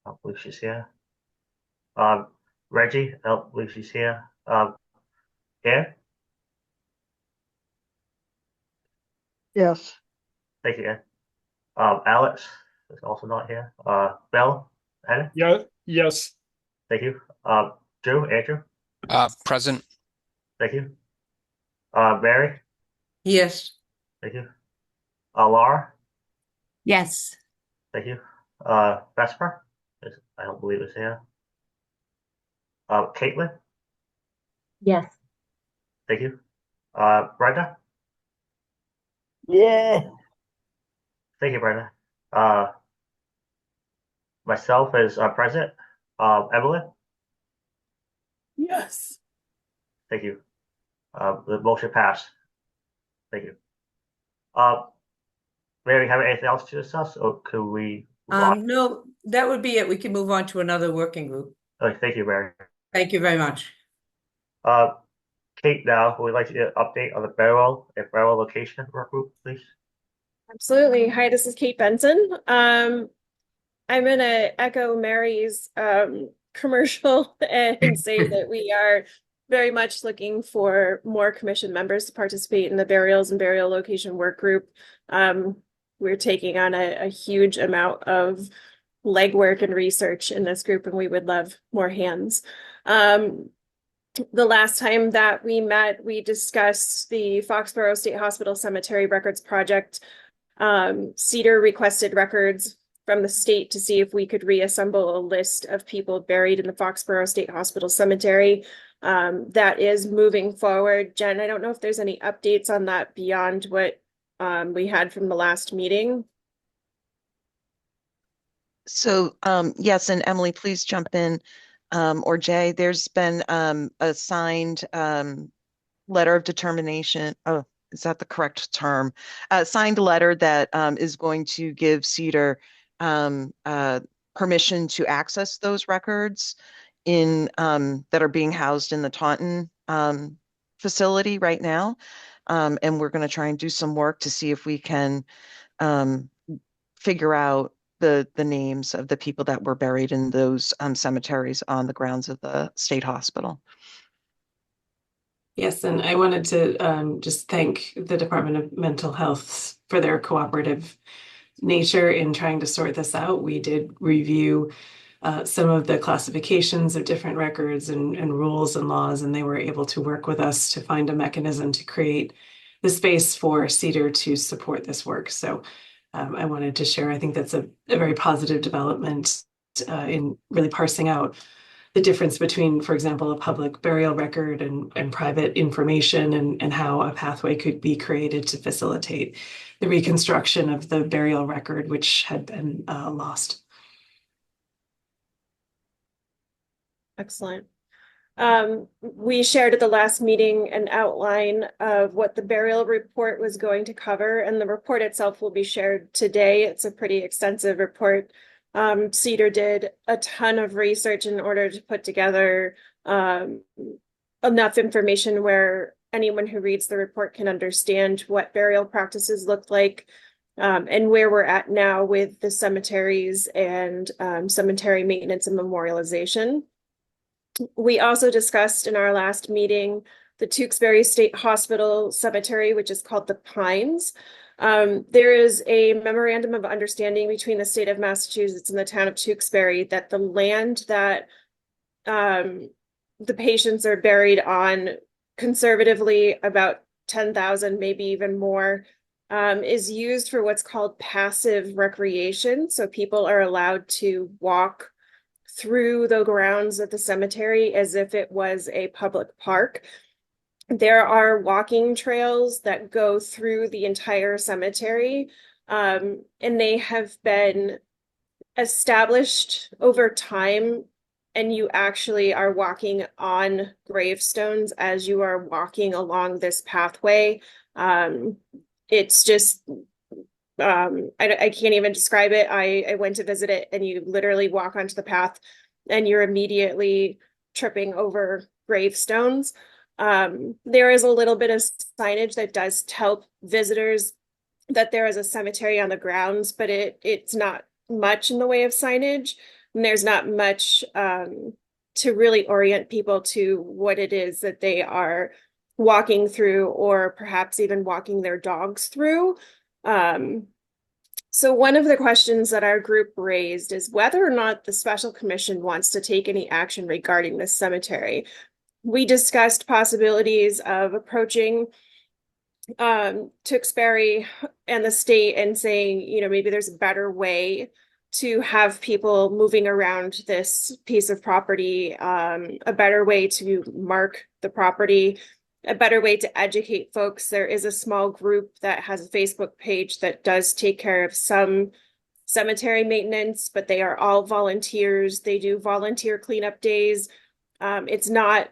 I don't believe she's here. Reggie? I don't believe she's here. Ann? Yes. Thank you, Ann. Alex is also not here. Bill? Henning? Yeah. Yes. Thank you. Andrew? Present. Thank you. Mary? Yes. Thank you. Laura? Yes. Thank you. Vesper? I don't believe it's here. Caitlin? Yes. Thank you. Brenda? Yeah. Thank you, Brenda. Myself is present. Evelyn? Yes. Thank you. The motion passed. Thank you. Mary, have anything else to discuss, or could we move on? No, that would be it. We can move on to another working group. Okay, thank you, Mary. Thank you very much. Kate, now we'd like to get an update on the Barrow and Barrow location work group, please. Absolutely. Hi, this is Kate Benson. I'm gonna echo Mary's commercial and say that we are very much looking for more commission members to participate in the burials and burial location work group. We're taking on a huge amount of legwork and research in this group, and we would love more hands. the last time that we met, we discussed the Foxborough State Hospital Cemetery Records Project. Cedar requested records from the state to see if we could reassemble a list of people buried in the Foxborough State Hospital Cemetery. That is moving forward. Jen, I don't know if there's any updates on that beyond what we had from the last meeting. So, yes, and Emily, please jump in, or Jay, there's been a signed letter of determination. Oh, is that the correct term? Signed letter that is going to give Cedar permission to access those records in that are being housed in the Taunton facility right now. And we're going to try and do some work to see if we can figure out the names of the people that were buried in those cemeteries on the grounds of the state hospital. Yes, and I wanted to just thank the Department of Mental Health for their cooperative nature in trying to sort this out. We did review some of the classifications of different records and rules and laws, and they were able to work with us to find a mechanism to create the space for Cedar to support this work. So I wanted to share, I think that's a very positive development in really parsing out the difference between, for example, a public burial record and private information, and how a pathway could be created to facilitate the reconstruction of the burial record, which had been lost. Excellent. We shared at the last meeting an outline of what the burial report was going to cover, and the report itself will be shared today. It's a pretty extensive report. Cedar did a ton of research in order to put together enough information where anyone who reads the report can understand what burial practices look like, and where we're at now with the cemeteries and cemetery maintenance and memorialization. We also discussed in our last meeting the Tewksbury State Hospital Cemetery, which is called the Pines. There is a memorandum of understanding between the state of Massachusetts and the town of Tewksbury that the land that the patients are buried on, conservatively about 10,000, maybe even more, is used for what's called passive recreation. So people are allowed to walk through the grounds of the cemetery as if it was a public park. There are walking trails that go through the entire cemetery, and they have been established over time, and you actually are walking on gravestones as you are walking along this pathway. It's just I can't even describe it. I went to visit it, and you literally walk onto the path and you're immediately tripping over gravestones. There is a little bit of signage that does tell visitors that there is a cemetery on the grounds, but it's not much in the way of signage. And there's not much to really orient people to what it is that they are walking through, or perhaps even walking their dogs through. So one of the questions that our group raised is whether or not the special commission wants to take any action regarding this cemetery. We discussed possibilities of approaching Tewksbury and the state and saying, you know, maybe there's a better way to have people moving around this piece of property, a better way to mark the property, a better way to educate folks. There is a small group that has a Facebook page that does take care of some cemetery maintenance, but they are all volunteers. They do volunteer cleanup days. It's not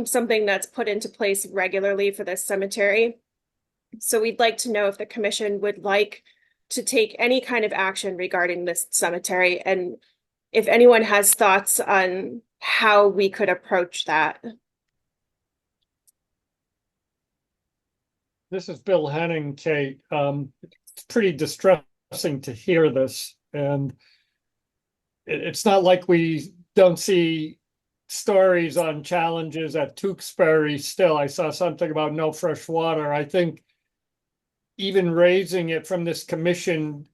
something that's put into place regularly for this cemetery. So we'd like to know if the commission would like to take any kind of action regarding this cemetery, and if anyone has thoughts on how we could approach that. This is Bill Henning, Kate. It's pretty distressing to hear this, and it's not like we don't see stories on challenges at Tewksbury still. I saw something about no fresh water. I think even raising it from this commission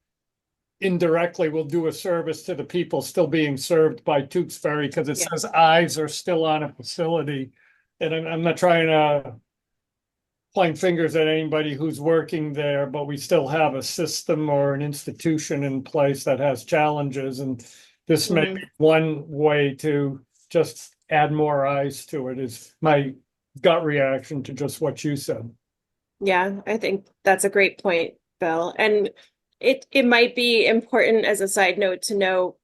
indirectly will do a service to the people still being served by Tewksbury, because it says eyes are still on a facility. and I'm not trying to point fingers at anybody who's working there, but we still have a system or an institution in place that has challenges, and this may be one way to just add more eyes to it, is my gut reaction to just what you said. Yeah, I think that's a great point, Bill. And it might be important as a side note to know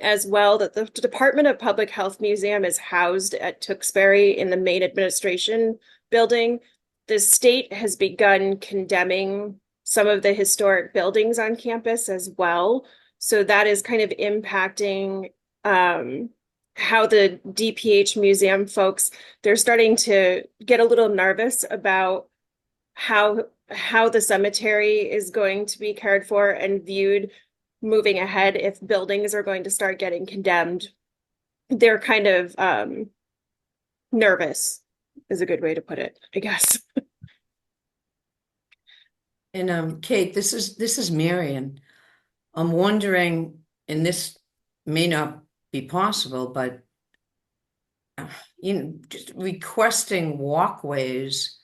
as well that the Department of Public Health Museum is housed at Tewksbury in the main administration building. The state has begun condemning some of the historic buildings on campus as well. So that is kind of impacting how the DPH museum folks, they're starting to get a little nervous about how the cemetery is going to be cared for and viewed moving ahead if buildings are going to start getting condemned. They're kind of nervous is a good way to put it, I guess. And Kate, this is Marion. I'm wondering, and this may not be possible, but just requesting walkways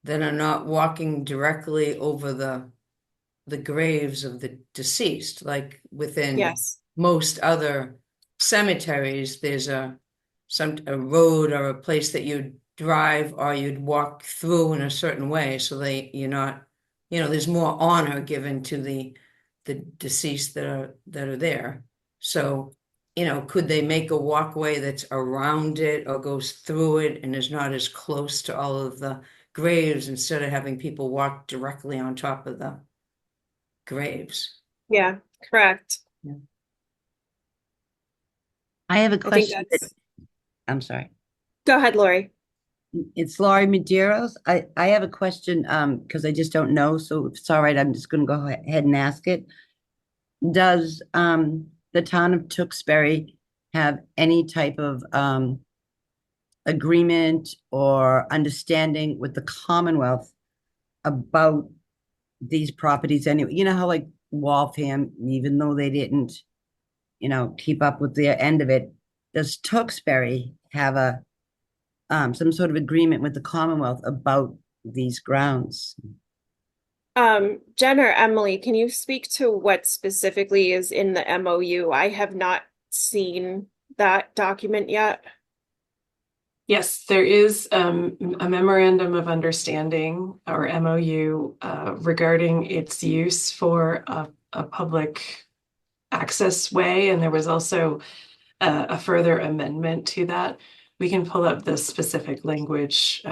that are not walking directly over the graves of the deceased, like within most other cemeteries, there's a road or a place that you'd drive or you'd walk through in a certain way, so you're not, there's more honor given to the deceased that are there. So, could they make a walkway that's around it or goes through it and is not as close to all of the graves, instead of having people walk directly on top of the graves? Yeah, correct. Yeah. I have a I think question. that's... I'm sorry. Go ahead, Lori. It's Laurie Medeiros. I have a question because I just don't know. So if it's all right, I'm just going to go ahead and ask it. Does the town of Tewksbury have any type of agreement or understanding with the Commonwealth about these properties? Anyway, you know how like Waltham, even though they didn't, keep up with their end of it, does Tewksbury have a some sort of agreement with the Commonwealth about these grounds? Jen or Emily, can you speak to what specifically is in the MOU? I have not seen that document yet. Yes, there is a memorandum of understanding, or MOU, regarding its use for a public access way, and there was also a further amendment to that. We can pull up the specific language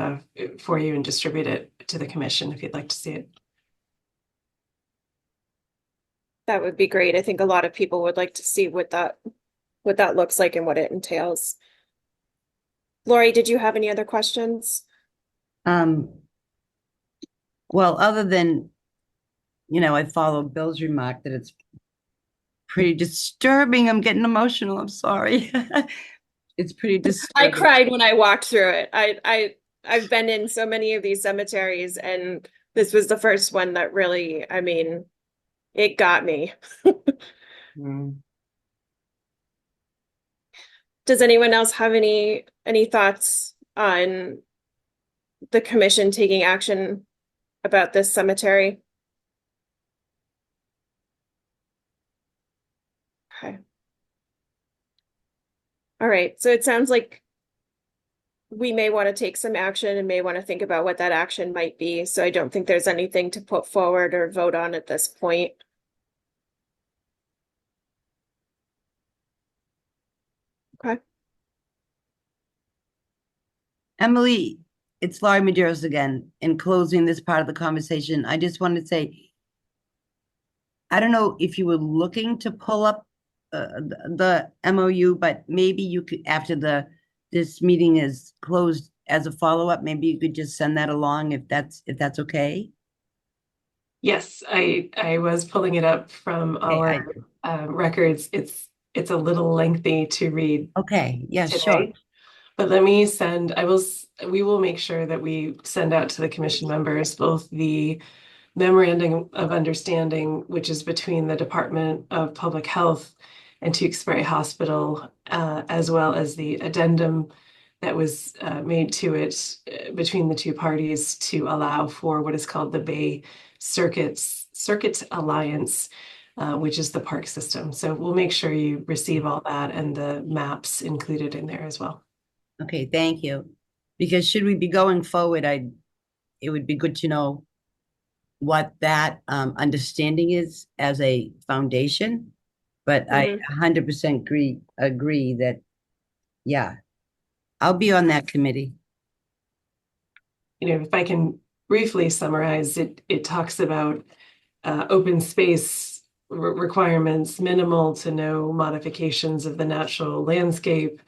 for you and distribute it to the commission if you'd like to see it. That would be great. I think a lot of people would like to see what that looks like and what it entails. Lori, did you have any other questions? Well, other than, I follow Bill's remark that it's pretty disturbing. I'm getting emotional. I'm sorry. It's pretty disturbing. I cried when I walked through it. I've been in so many of these cemeteries, and this was the first one that really, it got me. Does anyone else have any thoughts on the commission taking action about this cemetery? Okay. All right, so it sounds like we may want to take some action and may want to think about what that action might be. So I don't think there's anything to put forward or vote on at this point. Okay. Emily, it's Laurie Medeiros again. In closing this part of the conversation, I just wanted to say, I don't know if you were looking to pull up the MOU, but maybe you could, after this meeting is closed, as a follow-up, maybe you could just send that along if that's okay. Yes, I was pulling it up from our records. It's a little lengthy to read. Okay, yes, today, sure. But we will make sure that we send out to the commission members both the memorandum of understanding, which is between the Department of Public Health and Tewksbury Hospital, as well as the addendum that was made to it between the two parties to allow for what is called the Bay Circuit Alliance, which is the park system. So we'll make sure you receive all that and the maps included in there as well. Okay, thank you. Because should we be going forward, it would be good to know what that understanding is as a foundation. But I 100% agree that, yeah, I'll be on that committee. You know, if I can briefly summarize it, it talks about open space requirements, minimal to no modifications of the natural landscape,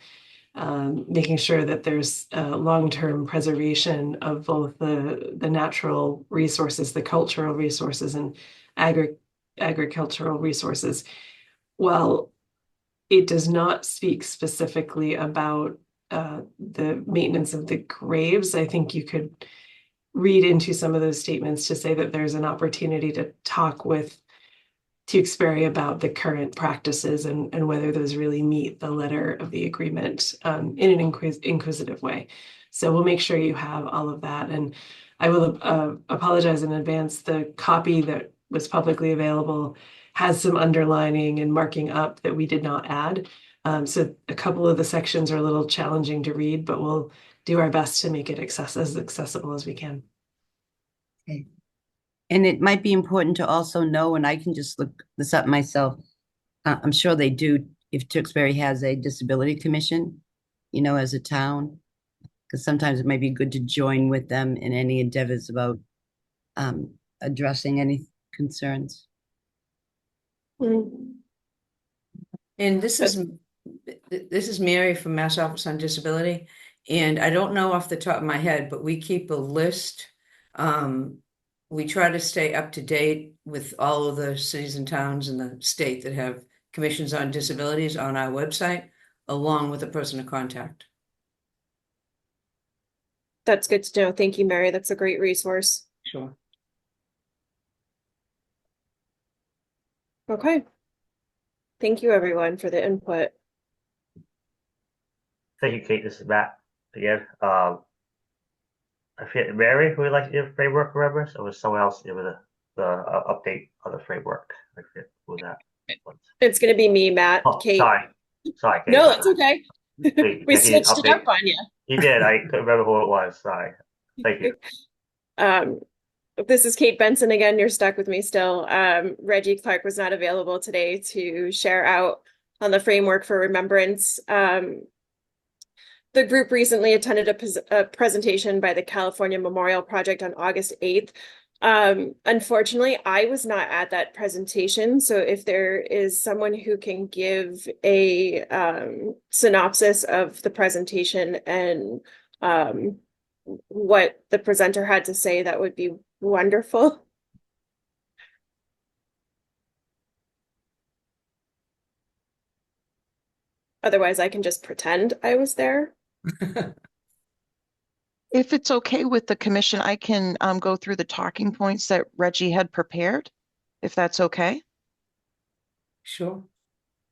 making sure that there's long-term preservation of both the natural resources, the cultural resources, and agricultural resources. While it does not speak specifically about the maintenance of the graves, I think you could read into some of those statements to say that there's an opportunity to talk with Tewksbury about the current practices and whether those really meet the letter of the agreement in an inquisitive way. So we'll make sure you have all of that. And I will apologize in advance. The copy that was publicly available has some underlining and marking up that we did not add. So a couple of the sections are a little challenging to read, but we'll do our best to make it as accessible as we can. Okay. And it might be important to also know, and I can just look this up myself. I'm sure they do if Tewksbury has a disability commission, you know, as a town, because sometimes it might be good to join with them in any endeavors about addressing any concerns. And this is Mary from Mass Office on Disability. And I don't know off the top of my head, but we keep a list. We try to stay up to date with all of the cities and towns in the state that have commissions on disabilities on our website, along with a person to contact. That's good to know. Thank you, Mary. That's a great resource. Sure. Okay. Thank you, everyone, for the input. Thank you, Kate. This is Matt again. I forget, Mary, who would like to give framework members, or was someone else give the update on the framework? I forget who that was. It's going to be me, Matt. Oh, Kate. Sorry, Kate. No, it's okay. Wait, We switched it up on you. You did. I couldn't remember who it was. Sorry. Thank you. This is Kate Benson again. You're stuck with me still. Reggie Clark was not available today to share out on the framework for remembrance. The group recently attended a presentation by the California Memorial Project on August 8th. Unfortunately, I was not at that presentation. So if there is someone who can give a synopsis of the presentation and what the presenter had to say, that would be wonderful. Otherwise, I can just pretend I was there. If it's okay with the commission, I can go through the talking points that Reggie had prepared, if that's okay. Sure.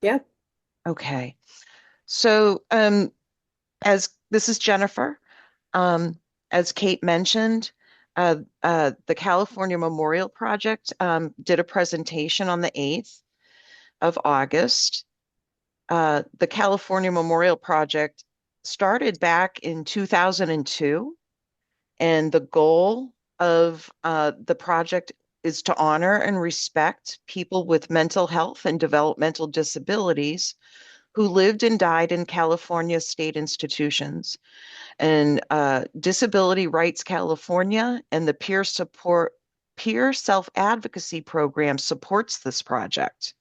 Yeah. Okay. So as this is Jennifer, as Kate mentioned, the California Memorial Project did a presentation on the 8th of August. The California Memorial Project started back in 2002, and the goal of the project is to honor and respect people with mental health and developmental disabilities who lived and died in California state institutions. And Disability Rights California and the Peer Self-Advocacy Program supports this project.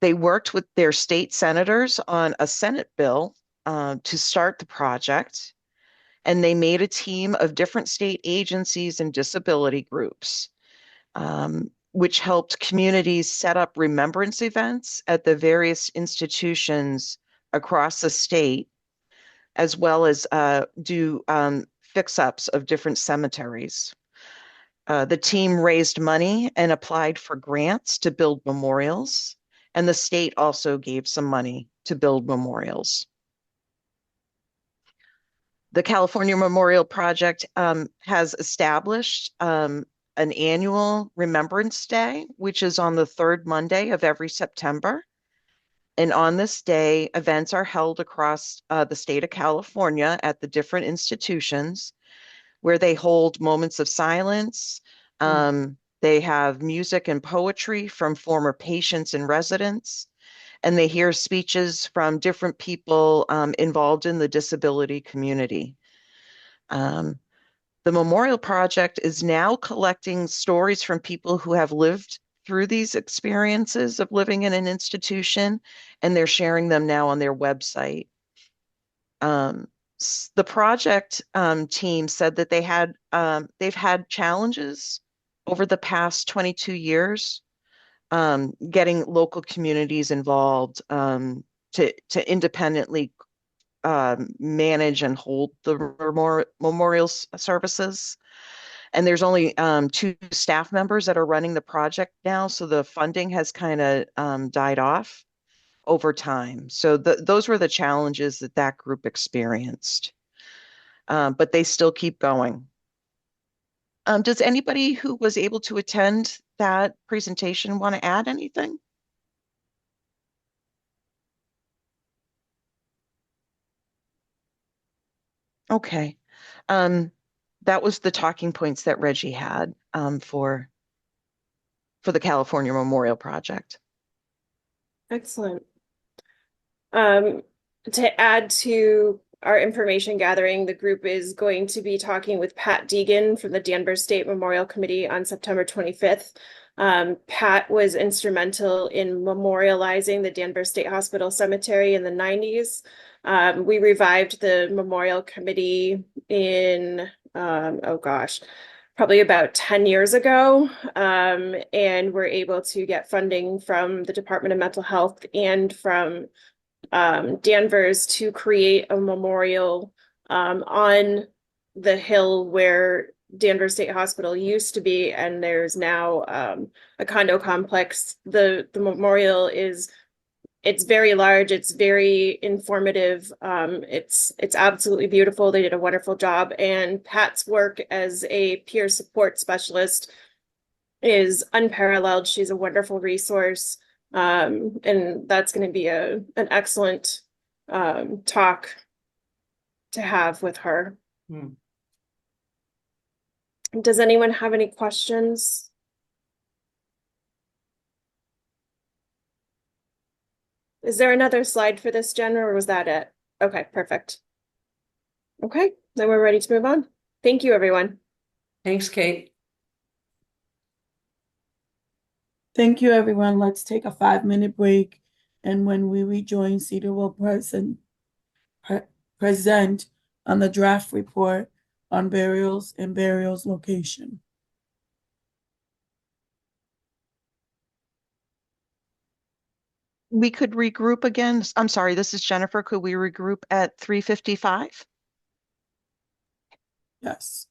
They worked with their state senators on a Senate bill to start the project, and they made a team of different state agencies and disability groups, which helped communities set up remembrance events at the various institutions across the state, as well as do fix-ups of different cemeteries. The team raised money and applied for grants to build memorials, and the state also gave some money to build memorials. The California Memorial Project has established an annual Remembrance Day, which is on the third Monday of every September. And on this day, events are held across the state of California at the different institutions where they hold moments of silence. They have music and poetry from former patients and residents, and they hear speeches from different people involved in the disability community. The Memorial Project is now collecting stories from people who have lived through these experiences of living in an institution, and they're sharing them now on their website. The project team said that they've had challenges over the past 22 years getting local communities involved to independently manage and hold the memorial services. And there's only 2 staff members that are running the project now, so the funding has kind of died off over time. So those were the challenges that group experienced. But they still keep going. Does anybody who was able to attend that presentation want to add anything? Okay. That was the talking points that Reggie had for the California Memorial Project. Excellent. To add to our information gathering, the group is going to be talking with Pat Deegan from the Danvers State Memorial Committee on September 25th. Pat was instrumental in memorializing the Danvers State Hospital Cemetery in the 90s. We revived the Memorial Committee in, probably about 10 years ago, and we're able to get funding from the Department of Mental Health and from Danvers to create a memorial on the hill where Danvers State Hospital used to be, and there's now a condo complex. The memorial it's very large, it's very informative, it's absolutely beautiful. They did a wonderful job, and Pat's work as a peer support specialist is unparalleled. She's a wonderful resource. And that's going to be an excellent talk to have with her. Does anyone have any questions? Is there another slide for this, Jen, or was that it? Okay, perfect. Okay, then we're ready to move on. Thank you, everyone. Thanks, Kate. Thank you, everyone. Let's take a 5-minute break. And when we rejoin, Cedar will present on the draft report on burials and burials location. We could regroup again. I'm sorry, this is Jennifer. Could we regroup at 3:55? Yes.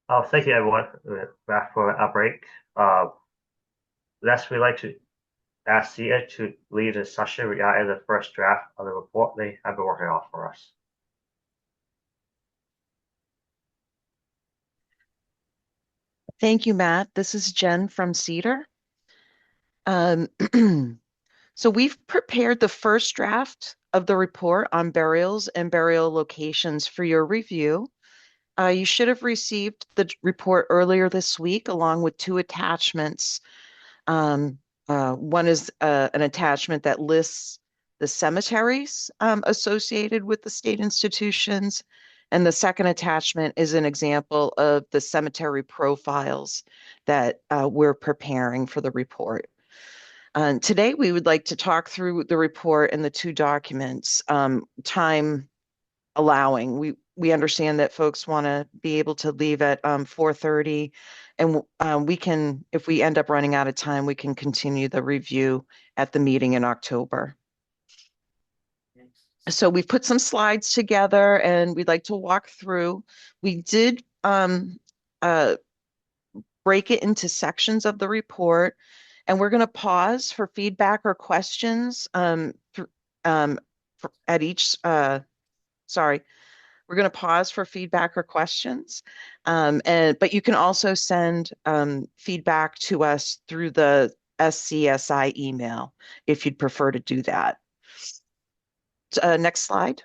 Thank you everyone back for a break. Next, we'd like to ask Sia to lead the session regarding the first draft of the report they have been working on for us. Thank you, Matt. This is Jen from Cedar. So we've prepared the first draft of the report on burials and burial locations for your review. You should have received the report earlier this week along with two attachments. One is an attachment that lists the cemeteries associated with the state institutions. And the second attachment is an example of the cemetery profiles that we're preparing for the report. Today, we would like to talk through the report and the two documents, time allowing. We understand that folks want to be able to leave at 4:30, and we can, if we end up running out of time, we can continue the review at the meeting in October. So we've put some slides together and we'd like to walk through. We did break it into sections of the report, and we're going to pause for feedback or questions at each, sorry. We're going to pause for feedback or questions, but you can also send feedback to us through the SCSI email if you'd prefer to do that. Next slide.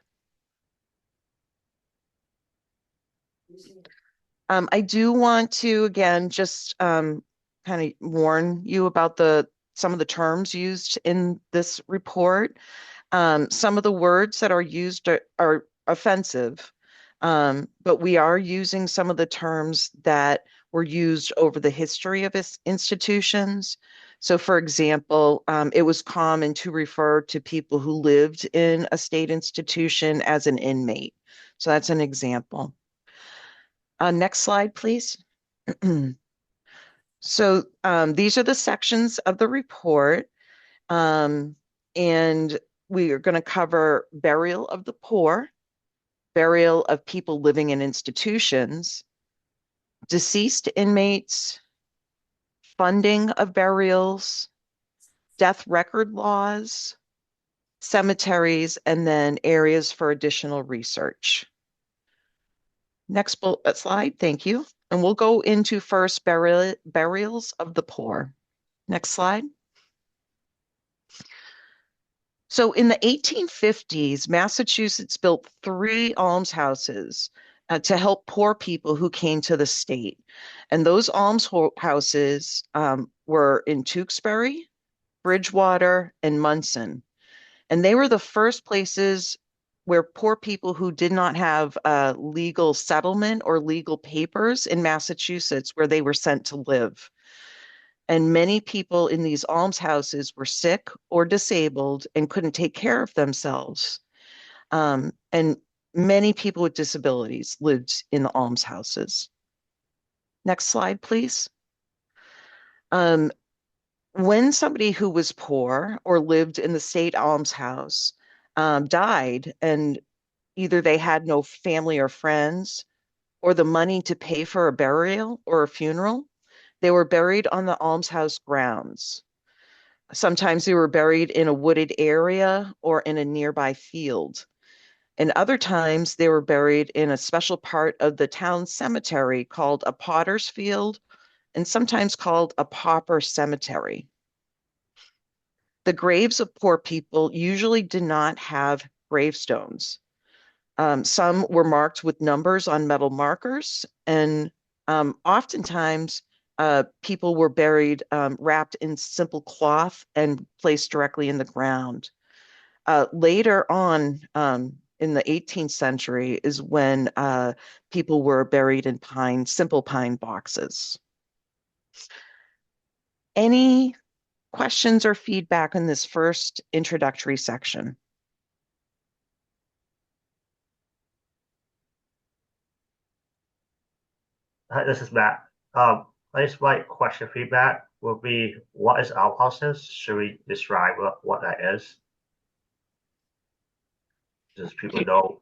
I do want to, again, just kind of warn you about some of the terms used in this report. Some of the words that are used are offensive, but we are using some of the terms that were used over the history of institutions. So for example, it was common to refer to people who lived in a state institution as an inmate. So that's an example. Next slide, please. So these are the sections of the report, and we are going to cover burial of the poor, burial of people living in institutions, deceased inmates, funding of burials, death record laws, cemeteries, and then areas for additional research. Next slide, thank you. And we'll go into first burials of the poor. Next slide. So in the 1850s, Massachusetts built 3 almshouses to help poor people who came to the state. And those almshouses were in Tewksbury, Bridgewater, and Munson. And they were the first places where poor people who did not have legal settlement or legal papers in Massachusetts, where they were sent to live. And many people in these almshouses were sick or disabled and couldn't take care of themselves. And many people with disabilities lived in the almshouses. Next slide, please. When somebody who was poor or lived in the state almshouse died, and either they had no family or friends or the money to pay for a burial or a funeral, they were buried on the almshouse grounds. Sometimes they were buried in a wooded area or in a nearby field. And other times they were buried in a special part of the town cemetery called a potter's field, and sometimes called a pauper cemetery. The graves of poor people usually did not have gravestones. Some were marked with numbers on metal markers, and oftentimes people were buried wrapped in simple cloth and placed directly in the ground. Later on in the 18th century is when people were buried in simple pine boxes. Any questions or feedback on this first introductory section? Hi, this is Matt. I just like question feedback will be, what is almshouses? Should we describe what that is? Does people know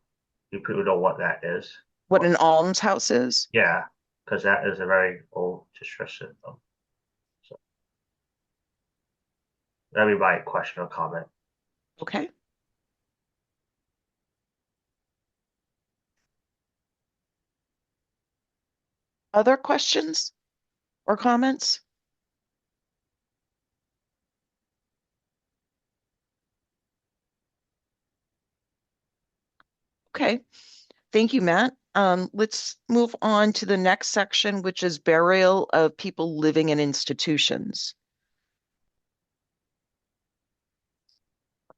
what that is? What an almshouse is? Yeah, because that is a very old distress system. So that'd be my question or comment. Okay. Other questions or comments? Okay, thank you, Matt. Let's move on to the next section, which is burial of people living in institutions.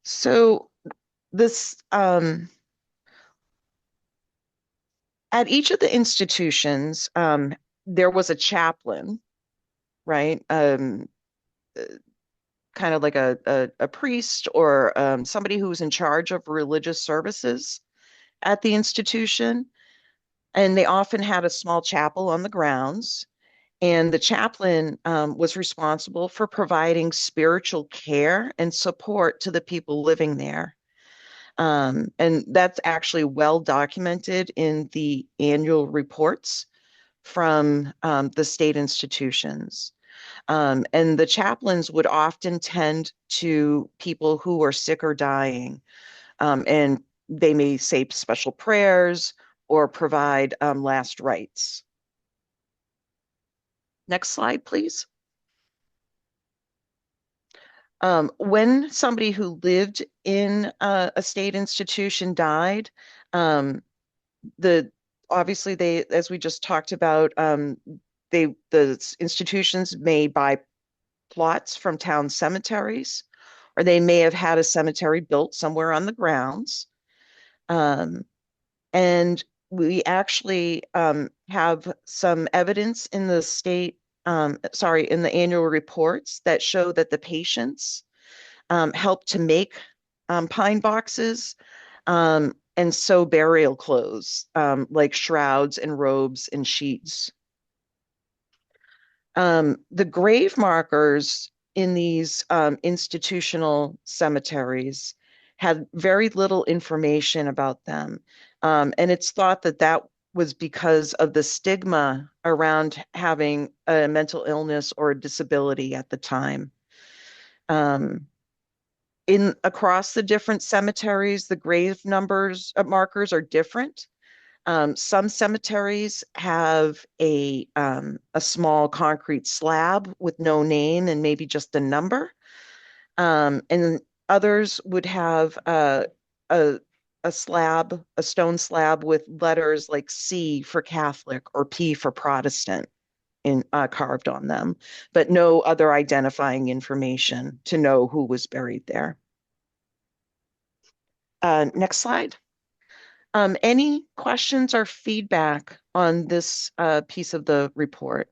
So this, at each of the institutions, there was a chaplain, right? Kind of like a priest or somebody who was in charge of religious services at the institution. And they often had a small chapel on the grounds. And the chaplain was responsible for providing spiritual care and support to the people living there. And that's actually well documented in the annual reports from the state institutions. And the chaplains would often tend to people who are sick or dying. And they may say special prayers or provide last rites. Next slide, please. When somebody who lived in a state institution died, obviously they, as we just talked about, the institutions may buy plots from town cemeteries, or they may have had a cemetery built somewhere on the grounds. And we actually have some evidence in the state, in the annual reports that show that the patients helped to make pine boxes and sew burial clothes like shrouds and robes and sheets. The grave markers in these institutional cemeteries had very little information about them. And it's thought that that was because of the stigma around having a mental illness or a disability at the time. Across the different cemeteries, the grave numbers markers are different. Some cemeteries have a small concrete slab with no name and maybe just a number. And others would have a stone slab with letters like C for Catholic or P for Protestant carved on them, but no other identifying information to know who was buried there. Next slide. Any questions or feedback on this piece of the report?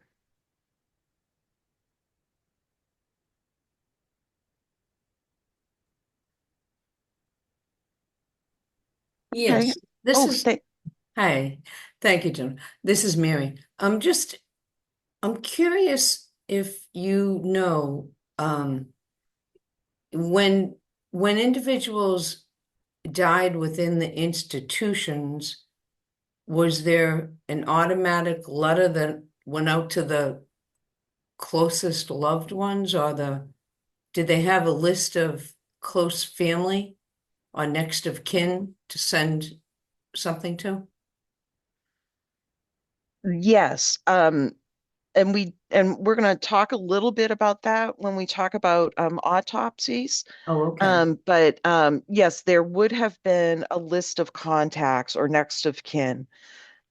Yes, this Oh, is, hi, thank you, Jen. This is Mary. I'm curious if you know, when individuals died within the institutions, was there an automatic letter that went out to the closest loved ones, or did they have a list of close family or next of kin to send something to? Yes. And we're going to talk a little bit about that when we talk about autopsies. Oh, okay. But yes, there would have been a list of contacts or next of kin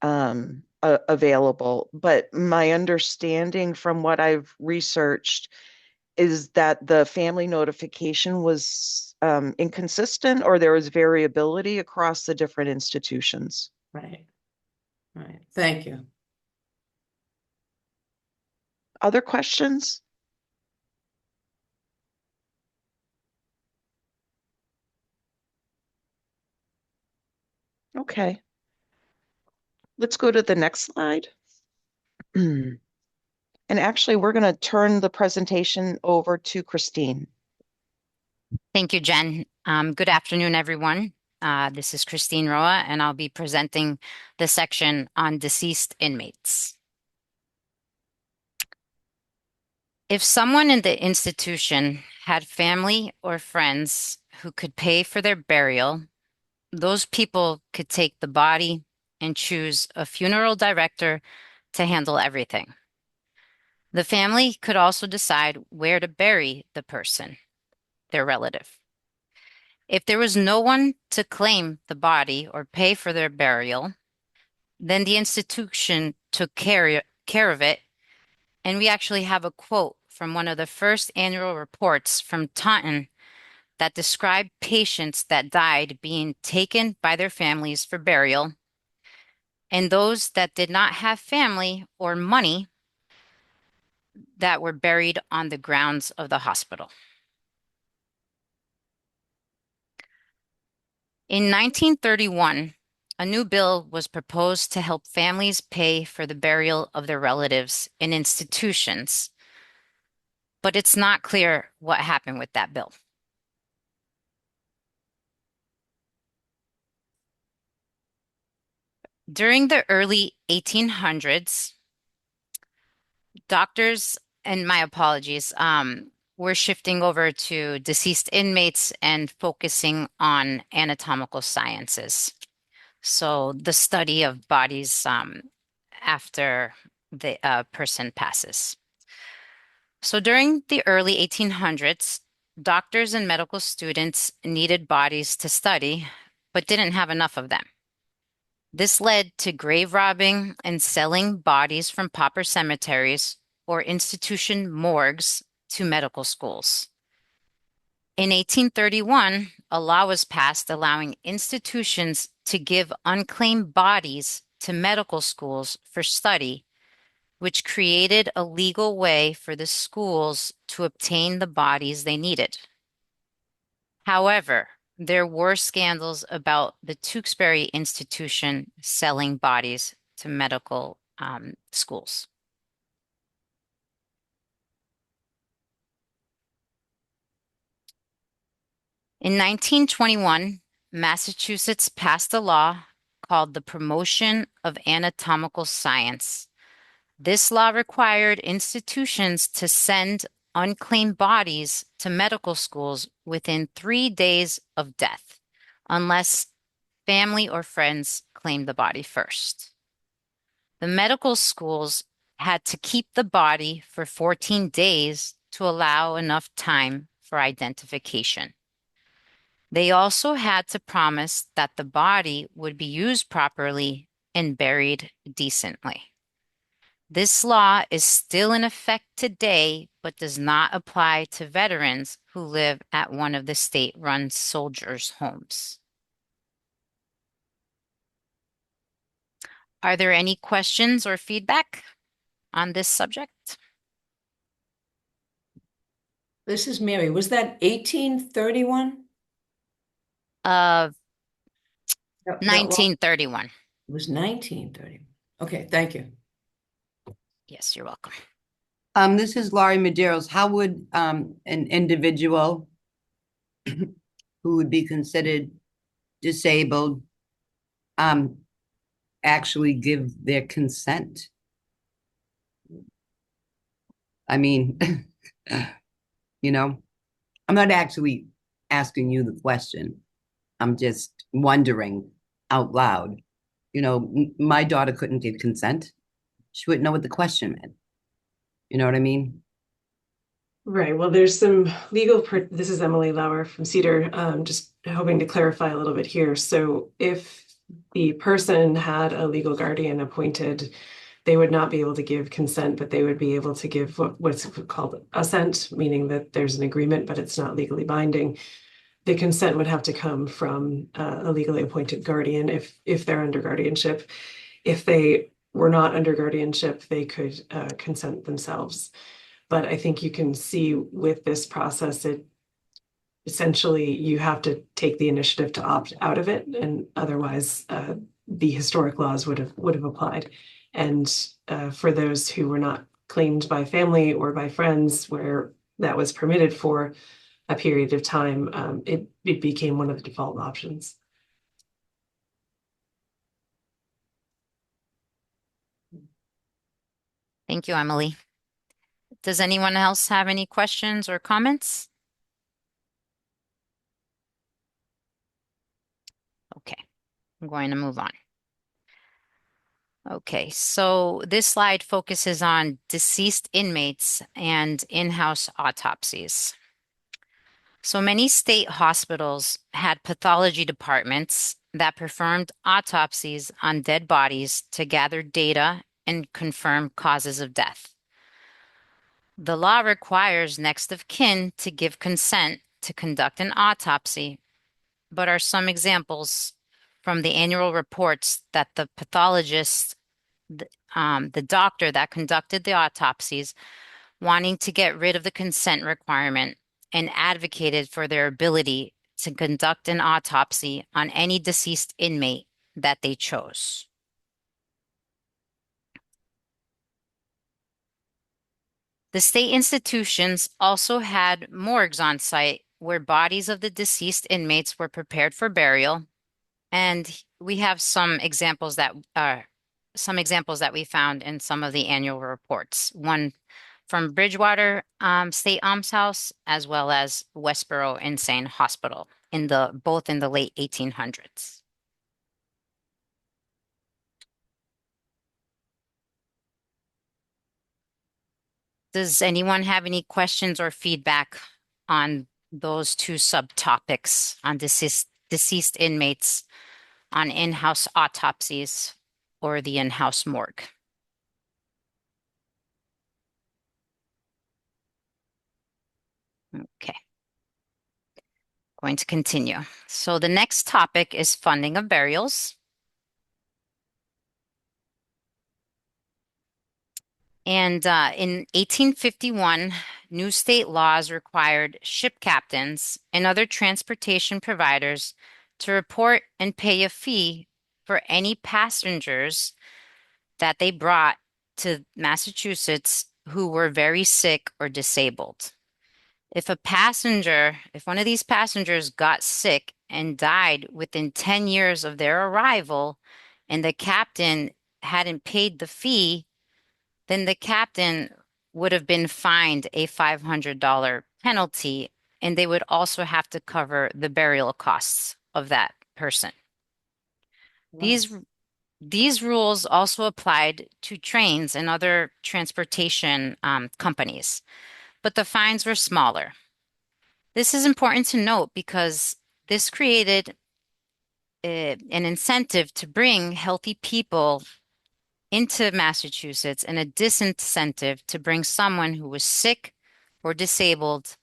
available. But my understanding from what I've researched is that the family notification was inconsistent, or there was variability across the different institutions. Right. Right. Thank you. Other questions? Okay. Let's go to the next slide. And actually, we're going to turn the presentation over to Christine. Thank you, Jen. Good afternoon, everyone. This is Christine Roa, and I'll be presenting the section on deceased inmates. If someone in the institution had family or friends who could pay for their burial, those people could take the body and choose a funeral director to handle everything. The family could also decide where to bury the person, their relative. If there was no one to claim the body or pay for their burial, then the institution took care of it. And we actually have a quote from one of the first annual reports from Taunton that described patients that died being taken by their families for burial, and those that did not have family or money that were buried on the grounds of the hospital. In 1931, a new bill was proposed to help families pay for the burial of their relatives in institutions, but it's not clear what happened with that bill. During the early 1800s, doctors, and my apologies, were shifting over to deceased inmates and focusing on anatomical sciences. So the study of bodies after the person passes. So during the early 1800s, doctors and medical students needed bodies to study, but didn't have enough of them. This led to grave robbing and selling bodies from pauper cemeteries or institution morgues to medical schools. In 1831, a law was passed allowing institutions to give unclaimed bodies to medical schools for study, which created a legal way for the schools to obtain the bodies they needed. However, there were scandals about the Tewksbury Institution selling bodies to medical schools. In 1921, Massachusetts passed a law called the Promotion of Anatomical Science. This law required institutions to send unclaimed bodies to medical schools within 3 days of death, unless family or friends claimed the body first. The medical schools had to keep the body for 14 days to allow enough time for identification. They also had to promise that the body would be used properly and buried decently. This law is still in effect today, but does not apply to veterans who live at one of the state-run soldiers' homes. Are there any questions or feedback on this subject? This is Mary. Was that 1831? 1931. It was 1931. Okay, thank you. Yes, you're welcome. This is Laurie Medeiros. How would an individual who would be considered disabled actually give their consent? I mean, you know, I'm not actually asking you the question. I'm just wondering out loud. You know, my daughter couldn't give consent. She wouldn't know what the question meant. You know what I mean? Right. Well, there's some legal, this is Emily Lauer from Cedar, just hoping to clarify a little bit here. So if the person had a legal guardian appointed, they would not be able to give consent, but they would be able to give what's called assent, meaning that there's an agreement, but it's not legally binding. The consent would have to come from a legally appointed guardian if they're under guardianship. If they were not under guardianship, they could consent themselves. But I think you can see with this process, it essentially you have to take the initiative to opt out of it, and otherwise the historic laws would have applied. And for those who were not claimed by family or by friends where that was permitted for a period of time, it became one of the default options. Thank you, Emily. Does anyone else have any questions or comments? Okay, I'm going to move on. Okay, so this slide focuses on deceased inmates and in-house autopsies. So many state hospitals had pathology departments that performed autopsies on dead bodies to gather data and confirm causes of death. The law requires next of kin to give consent to conduct an autopsy, but are some examples from the annual reports that the pathologist, the doctor that conducted the autopsies, wanting to get rid of the consent requirement and advocated for their ability to conduct an autopsy on any deceased inmate that they chose. The state institutions also had morgues on site where bodies of the deceased inmates were prepared for burial, and we have some examples that we found in some of the annual reports. One from Bridgewater State Almshouse, as well as Westboro Insane Hospital, both in the late 1800s. Does anyone have any questions or feedback on those two subtopics on deceased inmates, on in-house autopsies, or the in-house morgue? Okay. Going to continue. So the next topic is funding of burials. And in 1851, new state laws required ship captains and other transportation providers to report and pay a fee for any passengers that they brought to Massachusetts who were very sick or disabled. If one of these passengers got sick and died within 10 years of their arrival, and the captain hadn't paid the fee, then the captain would have been fined a $500 penalty, and they would also have to cover the burial costs of that person. These rules also applied to trains and other transportation companies, but the fines were smaller. This is important to note because this created an incentive to bring healthy people into Massachusetts and a disincentive to bring someone who was sick or disabled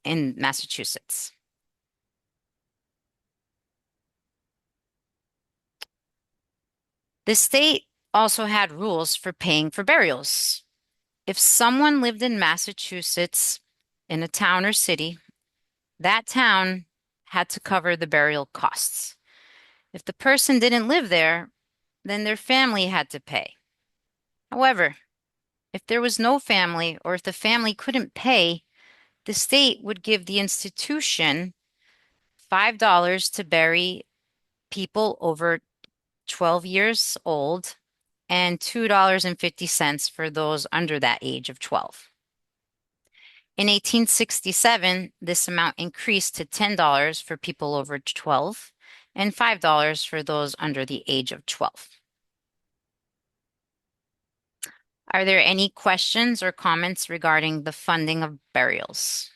in Massachusetts. The state also had rules for paying for burials. If someone lived in Massachusetts in a town or city, that town had to cover the burial costs. If the person didn't live there, then their family had to pay. However, if there was no family or if the family couldn't pay, the state would give the institution $5 to bury people over 12 years old and $2.50 for those under that age of 12. In 1867, this amount increased to $10 for people over 12 and $5 for those under the age of 12. Are there any questions or comments regarding the funding of burials?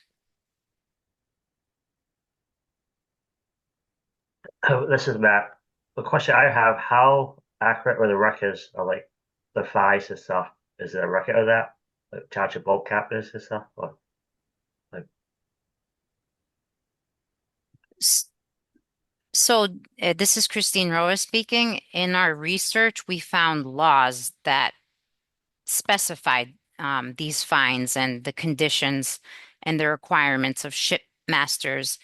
This is Matt. The question I have, how accurate were the records of like the fines and stuff? Is there a record of that? Like charge of boat captains and stuff? Or like So this is Christine Roa speaking. In our research, we found laws that specified these fines and the conditions and the requirements of ship masters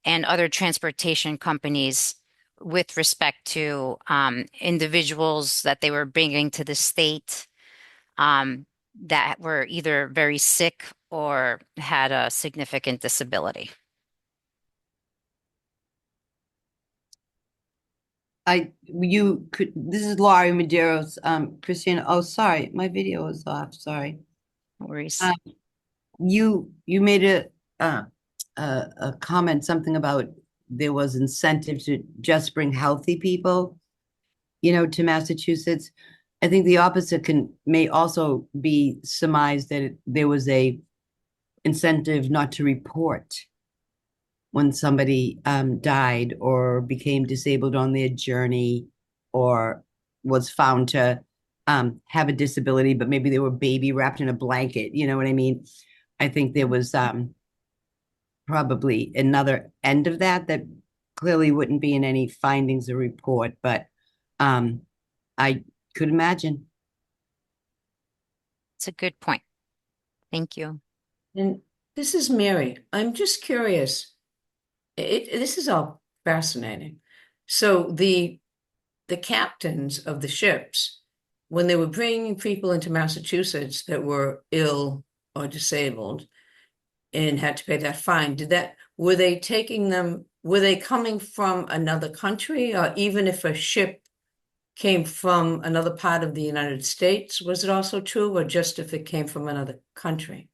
and other transportation companies with respect to individuals that they were bringing to the state that were either very sick or had a significant disability. This is Laurie Medeiros, Christina. Oh, sorry, my video is off. Sorry. No worries. You made a comment, something about there was incentive to just bring healthy people, to Massachusetts. I think the opposite may also be surmised, that there was a incentive not to report when somebody died or became disabled on their journey, or was found to have a disability, but maybe they were baby wrapped in a blanket. You know what I mean? I think there was probably another end of that clearly wouldn't be in any findings or report, but I could imagine. It's a good point. Thank you. And this is Mary. I'm just curious. This is all fascinating. So the captains of the ships, when they were bringing people into Massachusetts that were ill or disabled and had to pay that fine, were they coming from another country, or even if a ship came from another part of the United States, was it also true, or just if it came from another country?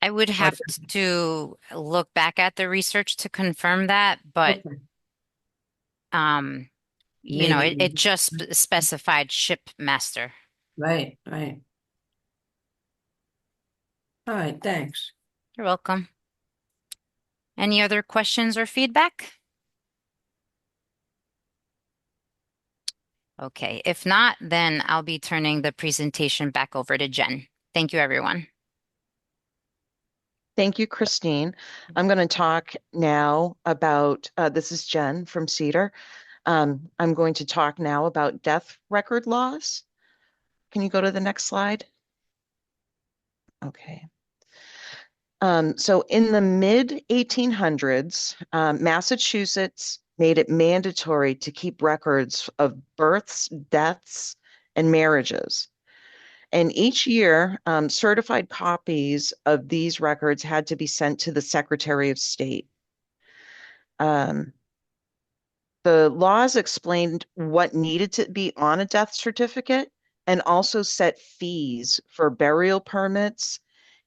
I would have to look back at the research to confirm that, but Okay. it just specified shipmaster. Right. All right, thanks. You're welcome. Any other questions or feedback? Okay, if not, then I'll be turning the presentation back over to Jen. Thank you, everyone. Thank you, Christine. I'm going to talk now about, this is Jen from Cedar. I'm going to talk now about death record laws. Can you go to the next slide? Okay. So in the mid 1800s, Massachusetts made it mandatory to keep records of births, deaths, and marriages. And each year, certified copies of these records had to be sent to the Secretary of State. The laws explained what needed to be on a death certificate and also set fees for burial permits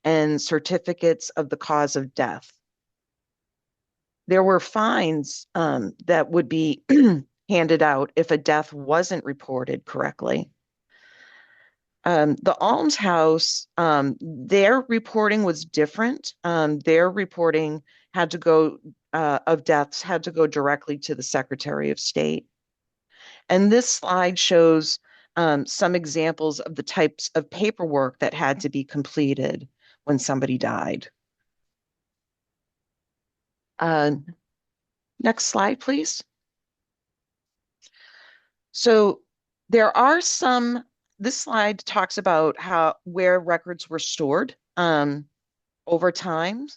and certificates of the cause of death. There were fines that would be handed out if a death wasn't reported correctly. The almshouse, their reporting was different. Their reporting had to go, of deaths had to go directly to the Secretary of State. And this slide shows some examples of the types of paperwork that had to be completed when somebody died. Next slide, please. So there are some, this slide talks about where records were stored over time.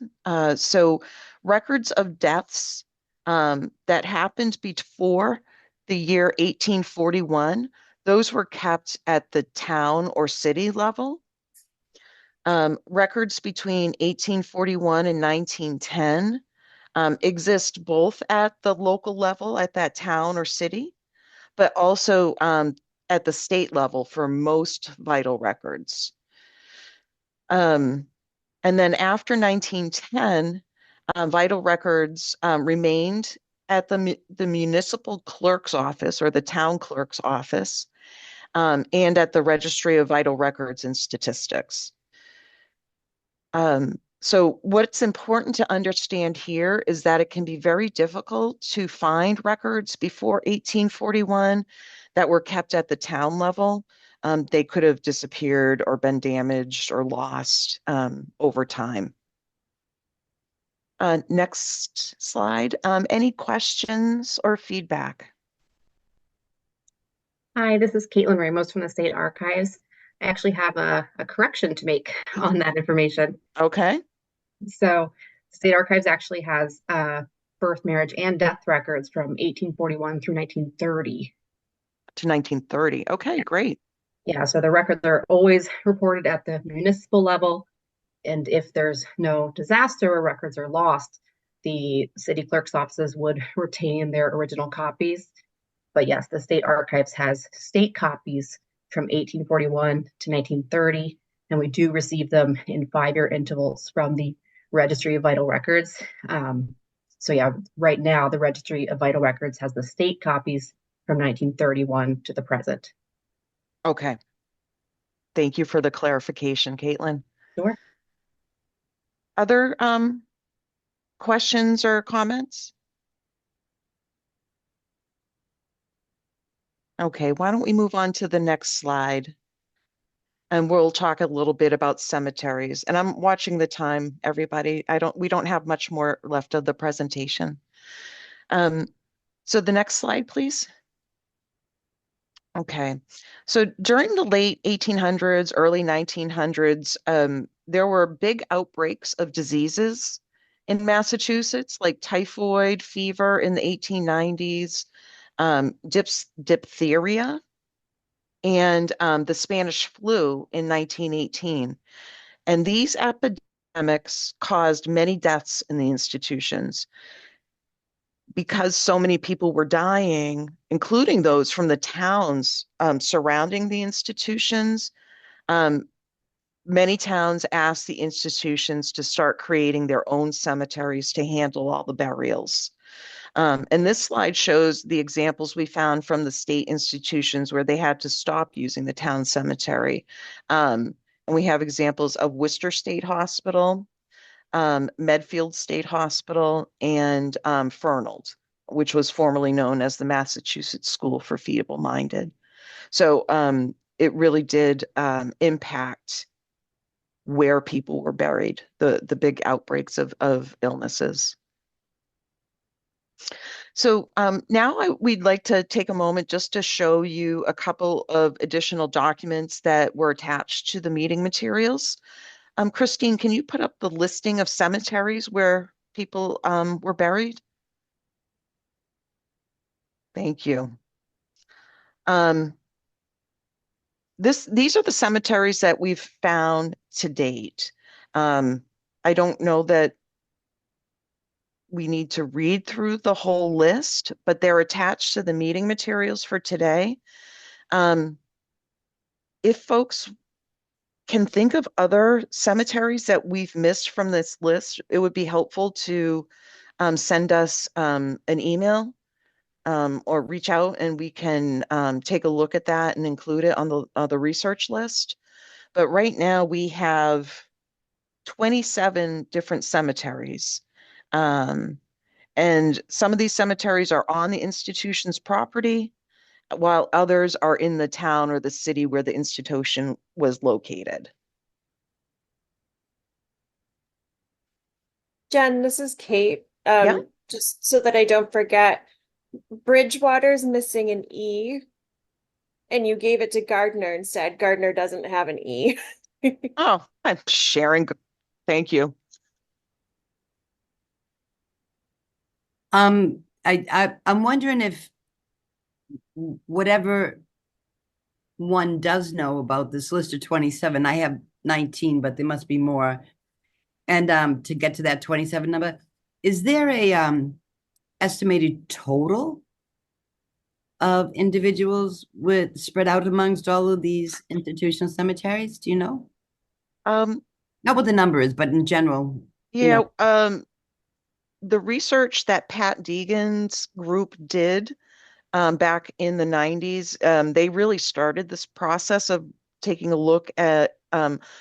So records of deaths that happened before the year 1841, those were kept at the town or city level. Records between 1841 and 1910 exist both at the local level, at that town or city, but also at the state level for most vital records. And then after 1910, vital records remained at the municipal clerk's office or the town clerk's office, and at the Registry of Vital Records and Statistics. So what's important to understand here is that it can be very difficult to find records before 1841 that were kept at the town level. They could have disappeared or been damaged or lost over time. Next slide. Any questions or feedback? Hi, this is Caitlin Ramos from the State Archives. I actually have a correction to make on that information. Okay. So State Archives actually has birth, marriage, and death records from 1841 through 1930. To 1930. Okay, great. Yeah, so the records are always reported at the municipal level. And if there's no disaster or records are lost, the city clerk's offices would retain their original copies. But yes, the State Archives has state copies from 1841 to 1930, and we do receive them in 5-year intervals from the Registry of Vital Records. So yeah, right now the Registry of Vital Records has the state copies from 1931 to the present. Okay. Thank you for the clarification, Caitlin. Sure. Other questions or comments? Okay, why don't we move on to the next slide? And we'll talk a little bit about cemeteries. And I'm watching the time, everybody. We don't have much more left of the presentation. So the next slide, please. Okay, so during the late 1800s, early 1900s, there were big outbreaks of diseases in Massachusetts, like typhoid fever in the 1890s, diphtheria, and the Spanish flu in 1918. And these epidemics caused many deaths in the institutions. Because so many people were dying, including those from the towns surrounding the institutions, many towns asked the institutions to start creating their own cemeteries to handle all the burials. And this slide shows the examples we found from the state institutions where they had to stop using the town cemetery. And we have examples of Worcester State Hospital, Medfield State Hospital, and Fernald, which was formerly known as the Massachusetts School for Feeble-Minded. So it really did impact where people were buried, the big outbreaks of illnesses. So now we'd like to take a moment just to show you a couple of additional documents that were attached to the meeting materials. Christine, can you put up the listing of cemeteries where people were buried? Thank you. These are the cemeteries that we've found to date. I don't know that we need to read through the whole list, but they're attached to the meeting materials for today. If folks can think of other cemeteries that we've missed from this list, it would be helpful to send us an email or reach out and we can take a look at that and include it on the research list. But right now we have 27 different cemeteries. And some of these cemeteries are on the institution's property, while others are in the town or the city where the institution was located. Jen, this is Kate. Yeah. Just so that I don't forget, Bridgewater's missing an E, and you gave it to Gardner instead. Gardner doesn't have an E. Oh, I'm sharing. Thank you. I'm wondering if whatever one does know about this list of 27, I have 19, but there must be more. And to get to that 27 number, is there a estimated total of individuals spread out amongst all of these institutional cemeteries? Do you know? Not what the number is, but in general. Yeah, the research that Pat Deegan's group did back in the 90s, they really started this process of taking a look at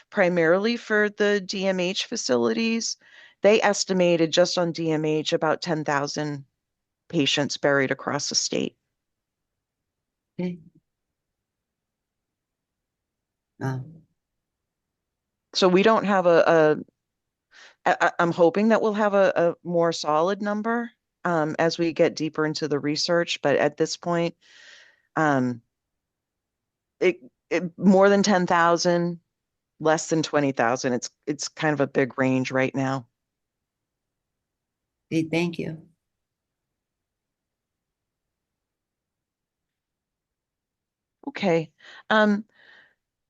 primarily for the DMH facilities. They estimated just on DMH about 10,000 patients buried across the state. Okay. So we don't have I'm hoping that we'll have a more solid number as we get deeper into the research, but at this point, more than 10,000, less than 20,000. It's kind of a big range right now. Okay, thank you. Okay.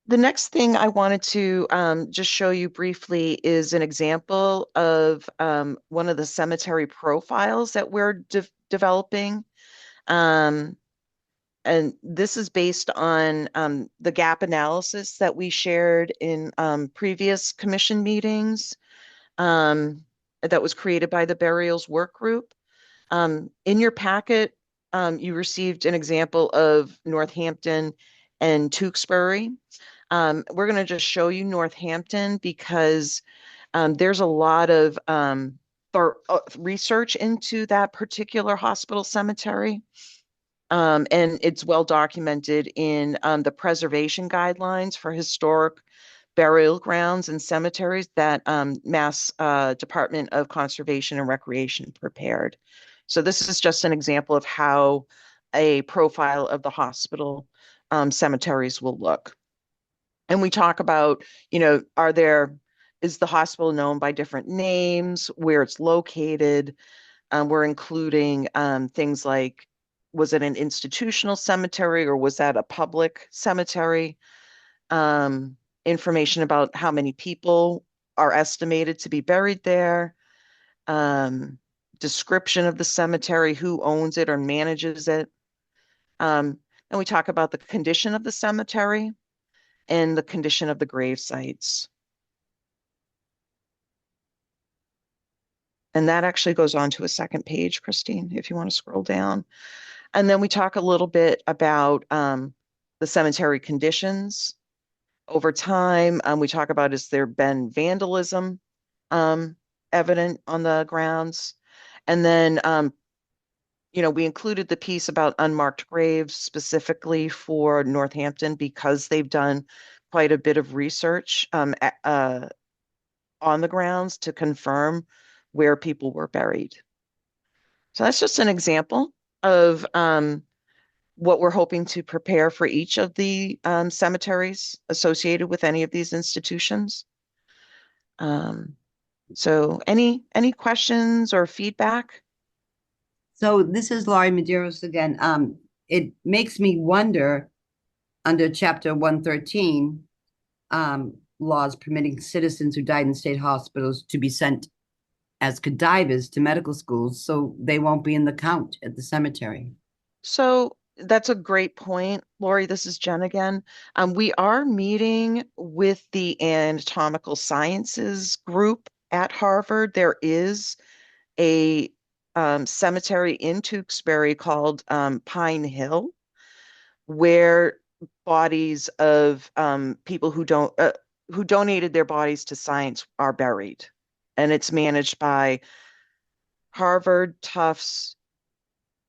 The next thing I wanted to just show you briefly is an example of one of the cemetery profiles that we're developing. And this is based on the gap analysis that we shared in previous commission meetings that was created by the burials work group. In your packet, you received an example of Northampton and Tewksbury. We're going to just show you Northampton because there's a lot of research into that particular hospital cemetery. And it's well documented in the preservation guidelines for historic burial grounds and cemeteries that Mass Department of Conservation and Recreation prepared. So this is just an example of how a profile of the hospital cemeteries will look. And we talk about, is the hospital known by different names, where it's located? We're including things like, was it an institutional cemetery or was that a public cemetery? Information about how many people are estimated to be buried there. Description of the cemetery, who owns it or manages it. And we talk about the condition of the cemetery and the condition of the grave sites. And that actually goes on to a second page, Christine, if you want to scroll down. And then we talk a little bit about the cemetery conditions over time. We talk about, has there been vandalism evident on the grounds? And then, we included the piece about unmarked graves specifically for Northampton because they've done quite a bit of research on the grounds to confirm where people were buried. So that's just an example of what we're hoping to prepare for each of the cemeteries associated with any of these institutions. So any questions or feedback? So this is Laurie Medeiros again. It makes me wonder, under Chapter 113, laws permitting citizens who died in state hospitals to be sent as cadavers to medical schools, so they won't be in the count at the cemetery. So that's a great point, Lori. This is Jen again. We are meeting with the anatomical sciences group at Harvard. There is a cemetery in Tewksbury called Pine Hill, where bodies of people who donated their bodies to science are buried, and it's managed by Harvard, Tufts,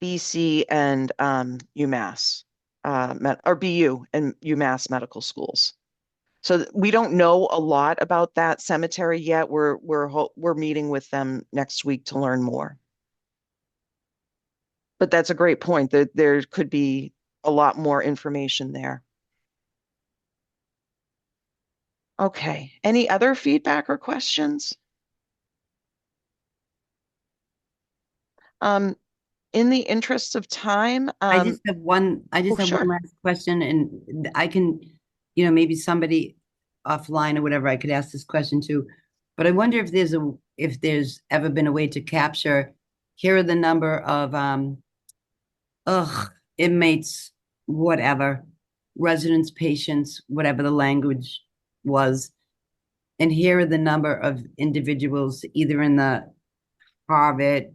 BC, and UMass, or BU and UMass medical schools. So we don't know a lot about that cemetery yet. We're meeting with them next week to learn more. But that's a great point, that there could be a lot more information there. Okay, any other feedback or questions? In the interest of time, I just have one last question, and I can, maybe somebody offline or whatever I could ask this question to, but I wonder if there's ever been a way to capture, here are the number of inmates, whatever, residents, patients, whatever the language was, and here are the number of individuals either in the Harvard,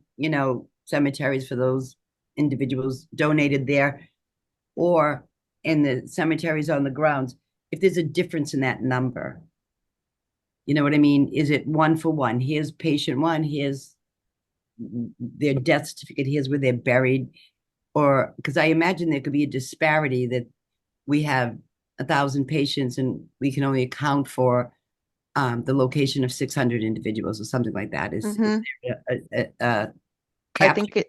cemeteries for those individuals donated there, or in the cemeteries on the grounds, if there's a difference in that number. You know what I mean? Is it one for one? Here's patient one, here's their death certificate, here's where they're buried. Or, because I imagine there could be a disparity that we have 1,000 patients and we can only account for the location of 600 individuals or something like that. Is there I think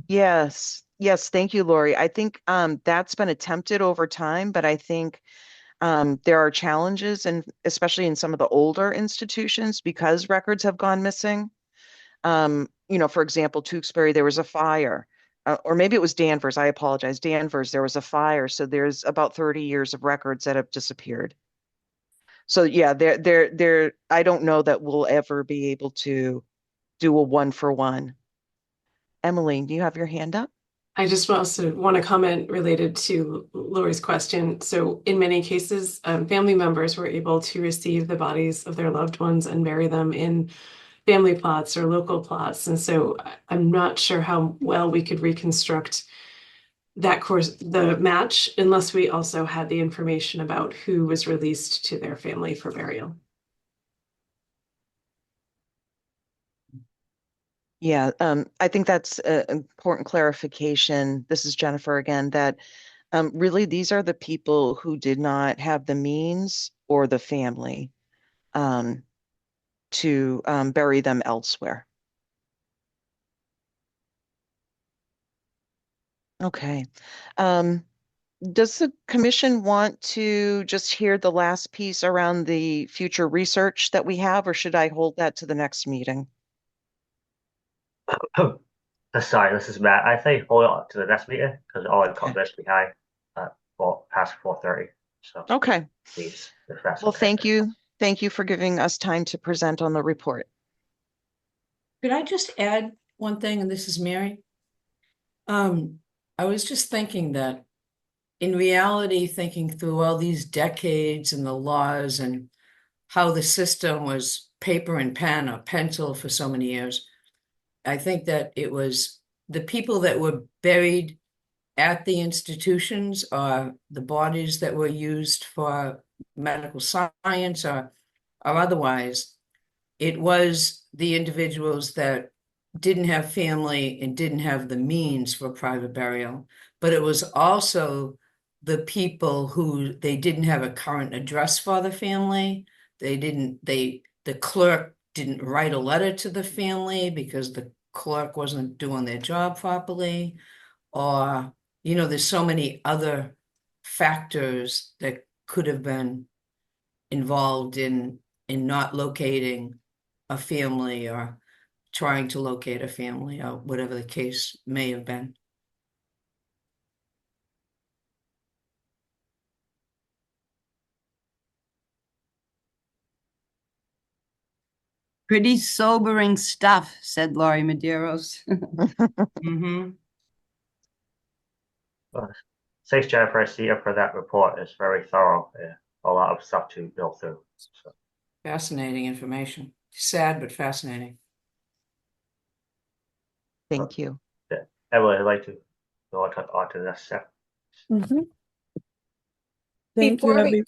yes. Thank you, Lori. I think that's been attempted over time, but I think there are challenges, and especially in some of the older institutions, because records have gone missing. For example, Tewksbury, there was a fire, or maybe it was Danvers. I apologize. Danvers, there was a fire. So there's about 30 years of records that have disappeared. So yeah, I don't know that we'll ever be able to do a one-for-one. Emily, do you have your hand up? I just also want to comment related to Lori's question. So in many cases, family members were able to receive the bodies of their loved ones and bury them in family plots or local plots. And so I'm not sure how well we could reconstruct that course, the match, unless we also had the information about who was released to their family for burial. Yeah, I think that's an important clarification. This is Jennifer again, that really these are the people who did not have the means or the family to bury them elsewhere. Okay. Does the commission want to just hear the last piece around the future research that we have, or should I hold that to the next meeting? Sorry, this is Matt. I think hold on to the next meeting because all I've got this behind past 4:30. So Okay. please, if that's Well, okay. thank you. Thank you for giving us time to present on the report. Could I just add one thing, and this is Mary? I was just thinking that in reality, thinking through all these decades and the laws and how the system was paper and pen or pencil for so many years, I think that it was the people that were buried at the institutions or the bodies that were used for medical science or otherwise. It was the individuals that didn't have family and didn't have the means for private burial, but it was also the people who they didn't have a current address for the family. The clerk didn't write a letter to the family because the clerk wasn't doing their job properly. Or, there's so many other factors that could have been involved in not locating a family or trying to locate a family or whatever the case may have been. Pretty sobering stuff, said Laurie Medeiros. Mm-hmm. Thanks, Jennifer. I see for that report. It's very thorough. Yeah, a lot of stuff to go through. So. Fascinating information. Sad, but fascinating. Thank you. Yeah. Emily, I'd like to go on to the next step. Mhm. Thank Before you,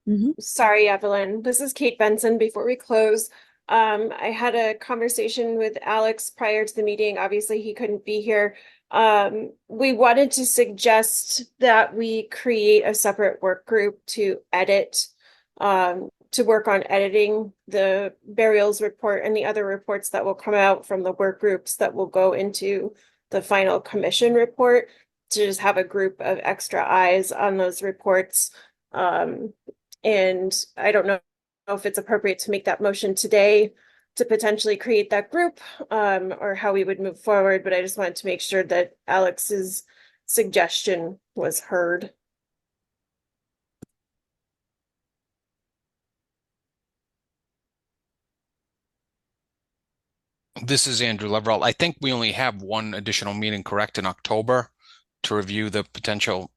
we, Mhm. sorry, Evelyn, this is Kate Benson. Before we close, I had a conversation with Alex prior to the meeting. Obviously, he couldn't be here. We wanted to suggest that we create a separate work group to work on editing the burials report and the other reports that will come out from the work groups that will go into the final commission report, to just have a group of extra eyes on those reports. And I don't know if it's appropriate to make that motion today to potentially create that group, or how we would move forward, but I just wanted to make sure that Alex's suggestion was heard. This is Andrew Leverell. I think we only have one additional meeting, correct, in October to review the potential.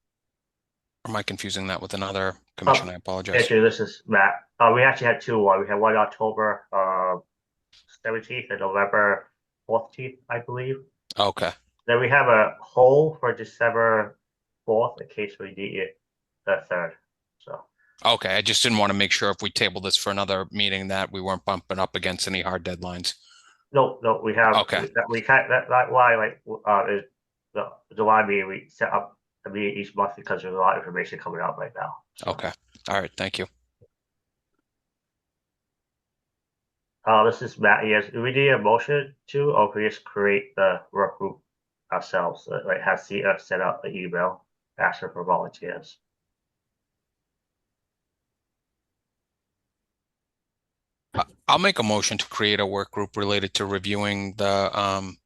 Or am I confusing that with another commission? I apologize. Actually, this is Matt. We actually had two. We had one October 17th and November 14th, I believe. Okay. Then we have a hold for December 4th in case we need it the 3rd. So. Okay, I just didn't want to make sure if we table this for another meeting that we weren't bumping up against any hard deadlines. No, we have. Okay. We can't. That's why, is the July meeting we set up a meeting each month because there's a lot of information coming out right now. So. Okay. All right. Thank you. This is Matt. Yes, do we need a motion to, or can we just create the work group ourselves? Like have CF set up the email asking for volunteers. I'll make a motion to create a work group related to reviewing the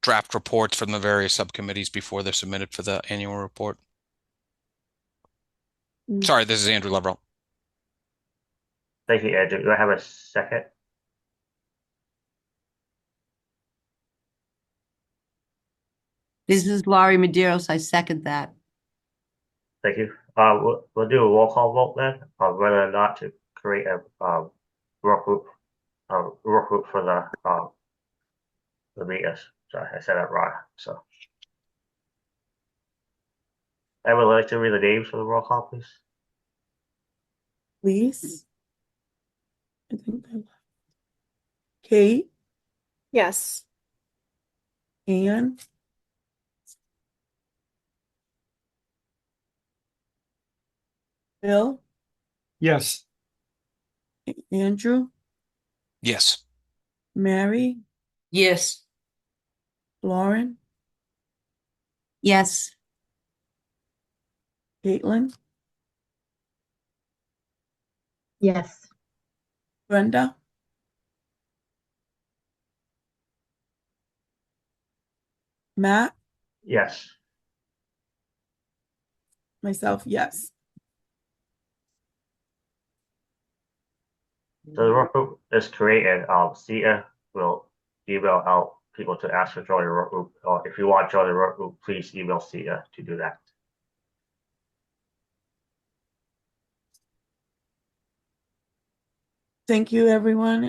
draft reports from the various subcommittees before they're submitted for the annual report. Sorry, this is Andrew Leverell. Thank you, Andrew. Do I have a second? This is Laurie Maderos. I second that. Thank you. We'll do a roll call vote then on whether or not to create a work group for the meters. Sorry, I said that wrong. So, I would like to read the names for the roll call, please. Please. I think they're left. Kate, Yes. Ann, Bill, Yes. Andrew, Yes. Mary, Yes. Lauren, Yes. Caitlin, Yes. Brenda, Matt, Yes. myself, yes. So the work group is created. CETA will email out people to ask to join the work group, or if you want to join the work group, please email CETA to do that. Thank you, everyone.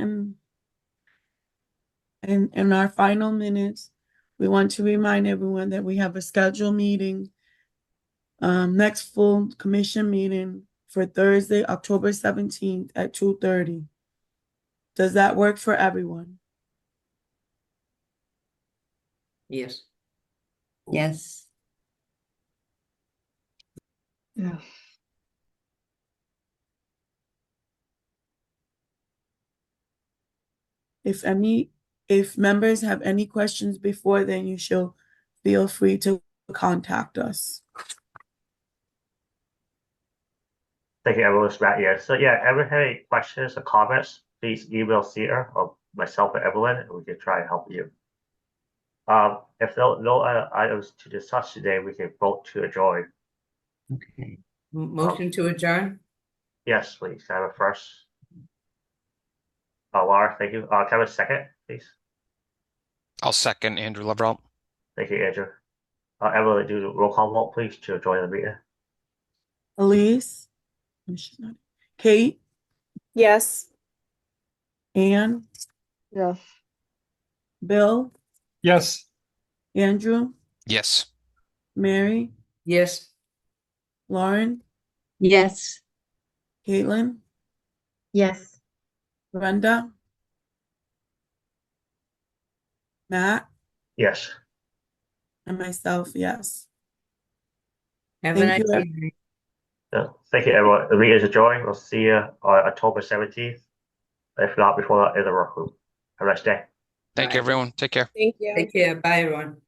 And in our final minutes, we want to remind everyone that we have a scheduled meeting, next full commission meeting for Thursday, October 17th at 2:30. Does that work for everyone? Yes. Yes. Yeah. If members have any questions before then, you shall feel free to contact us. Thank you, everyone. It's Matt here. So yeah, everyone have any questions or comments, please email CETA or myself or Evelyn, and we can try to help you. If no other items to discuss today, we can vote to adjourn. Okay. Motion to adjourn? Yes, please. Can I have a first? Laura, thank you. Can I have a second, please? I'll second Andrew Leverell. Thank you, Andrew. Evelyn, do the roll call vote, please, to join the meeting. Elise? No, she's not. Kate? Yes. Ann? Yes. Bill? Yes. Andrew? Yes. Mary? Yes. Lauren? Yes. Caitlin? Yes. Brenda? Matt? Yes. And myself, yes. Have a Thank nice you. evening. Thank you, everyone. The meeting is adjourned. We'll see you on October 17th. If not before that, in the work group. Have a nice day. Thank you, everyone. Take care. Thank you. Take care. Bye, everyone.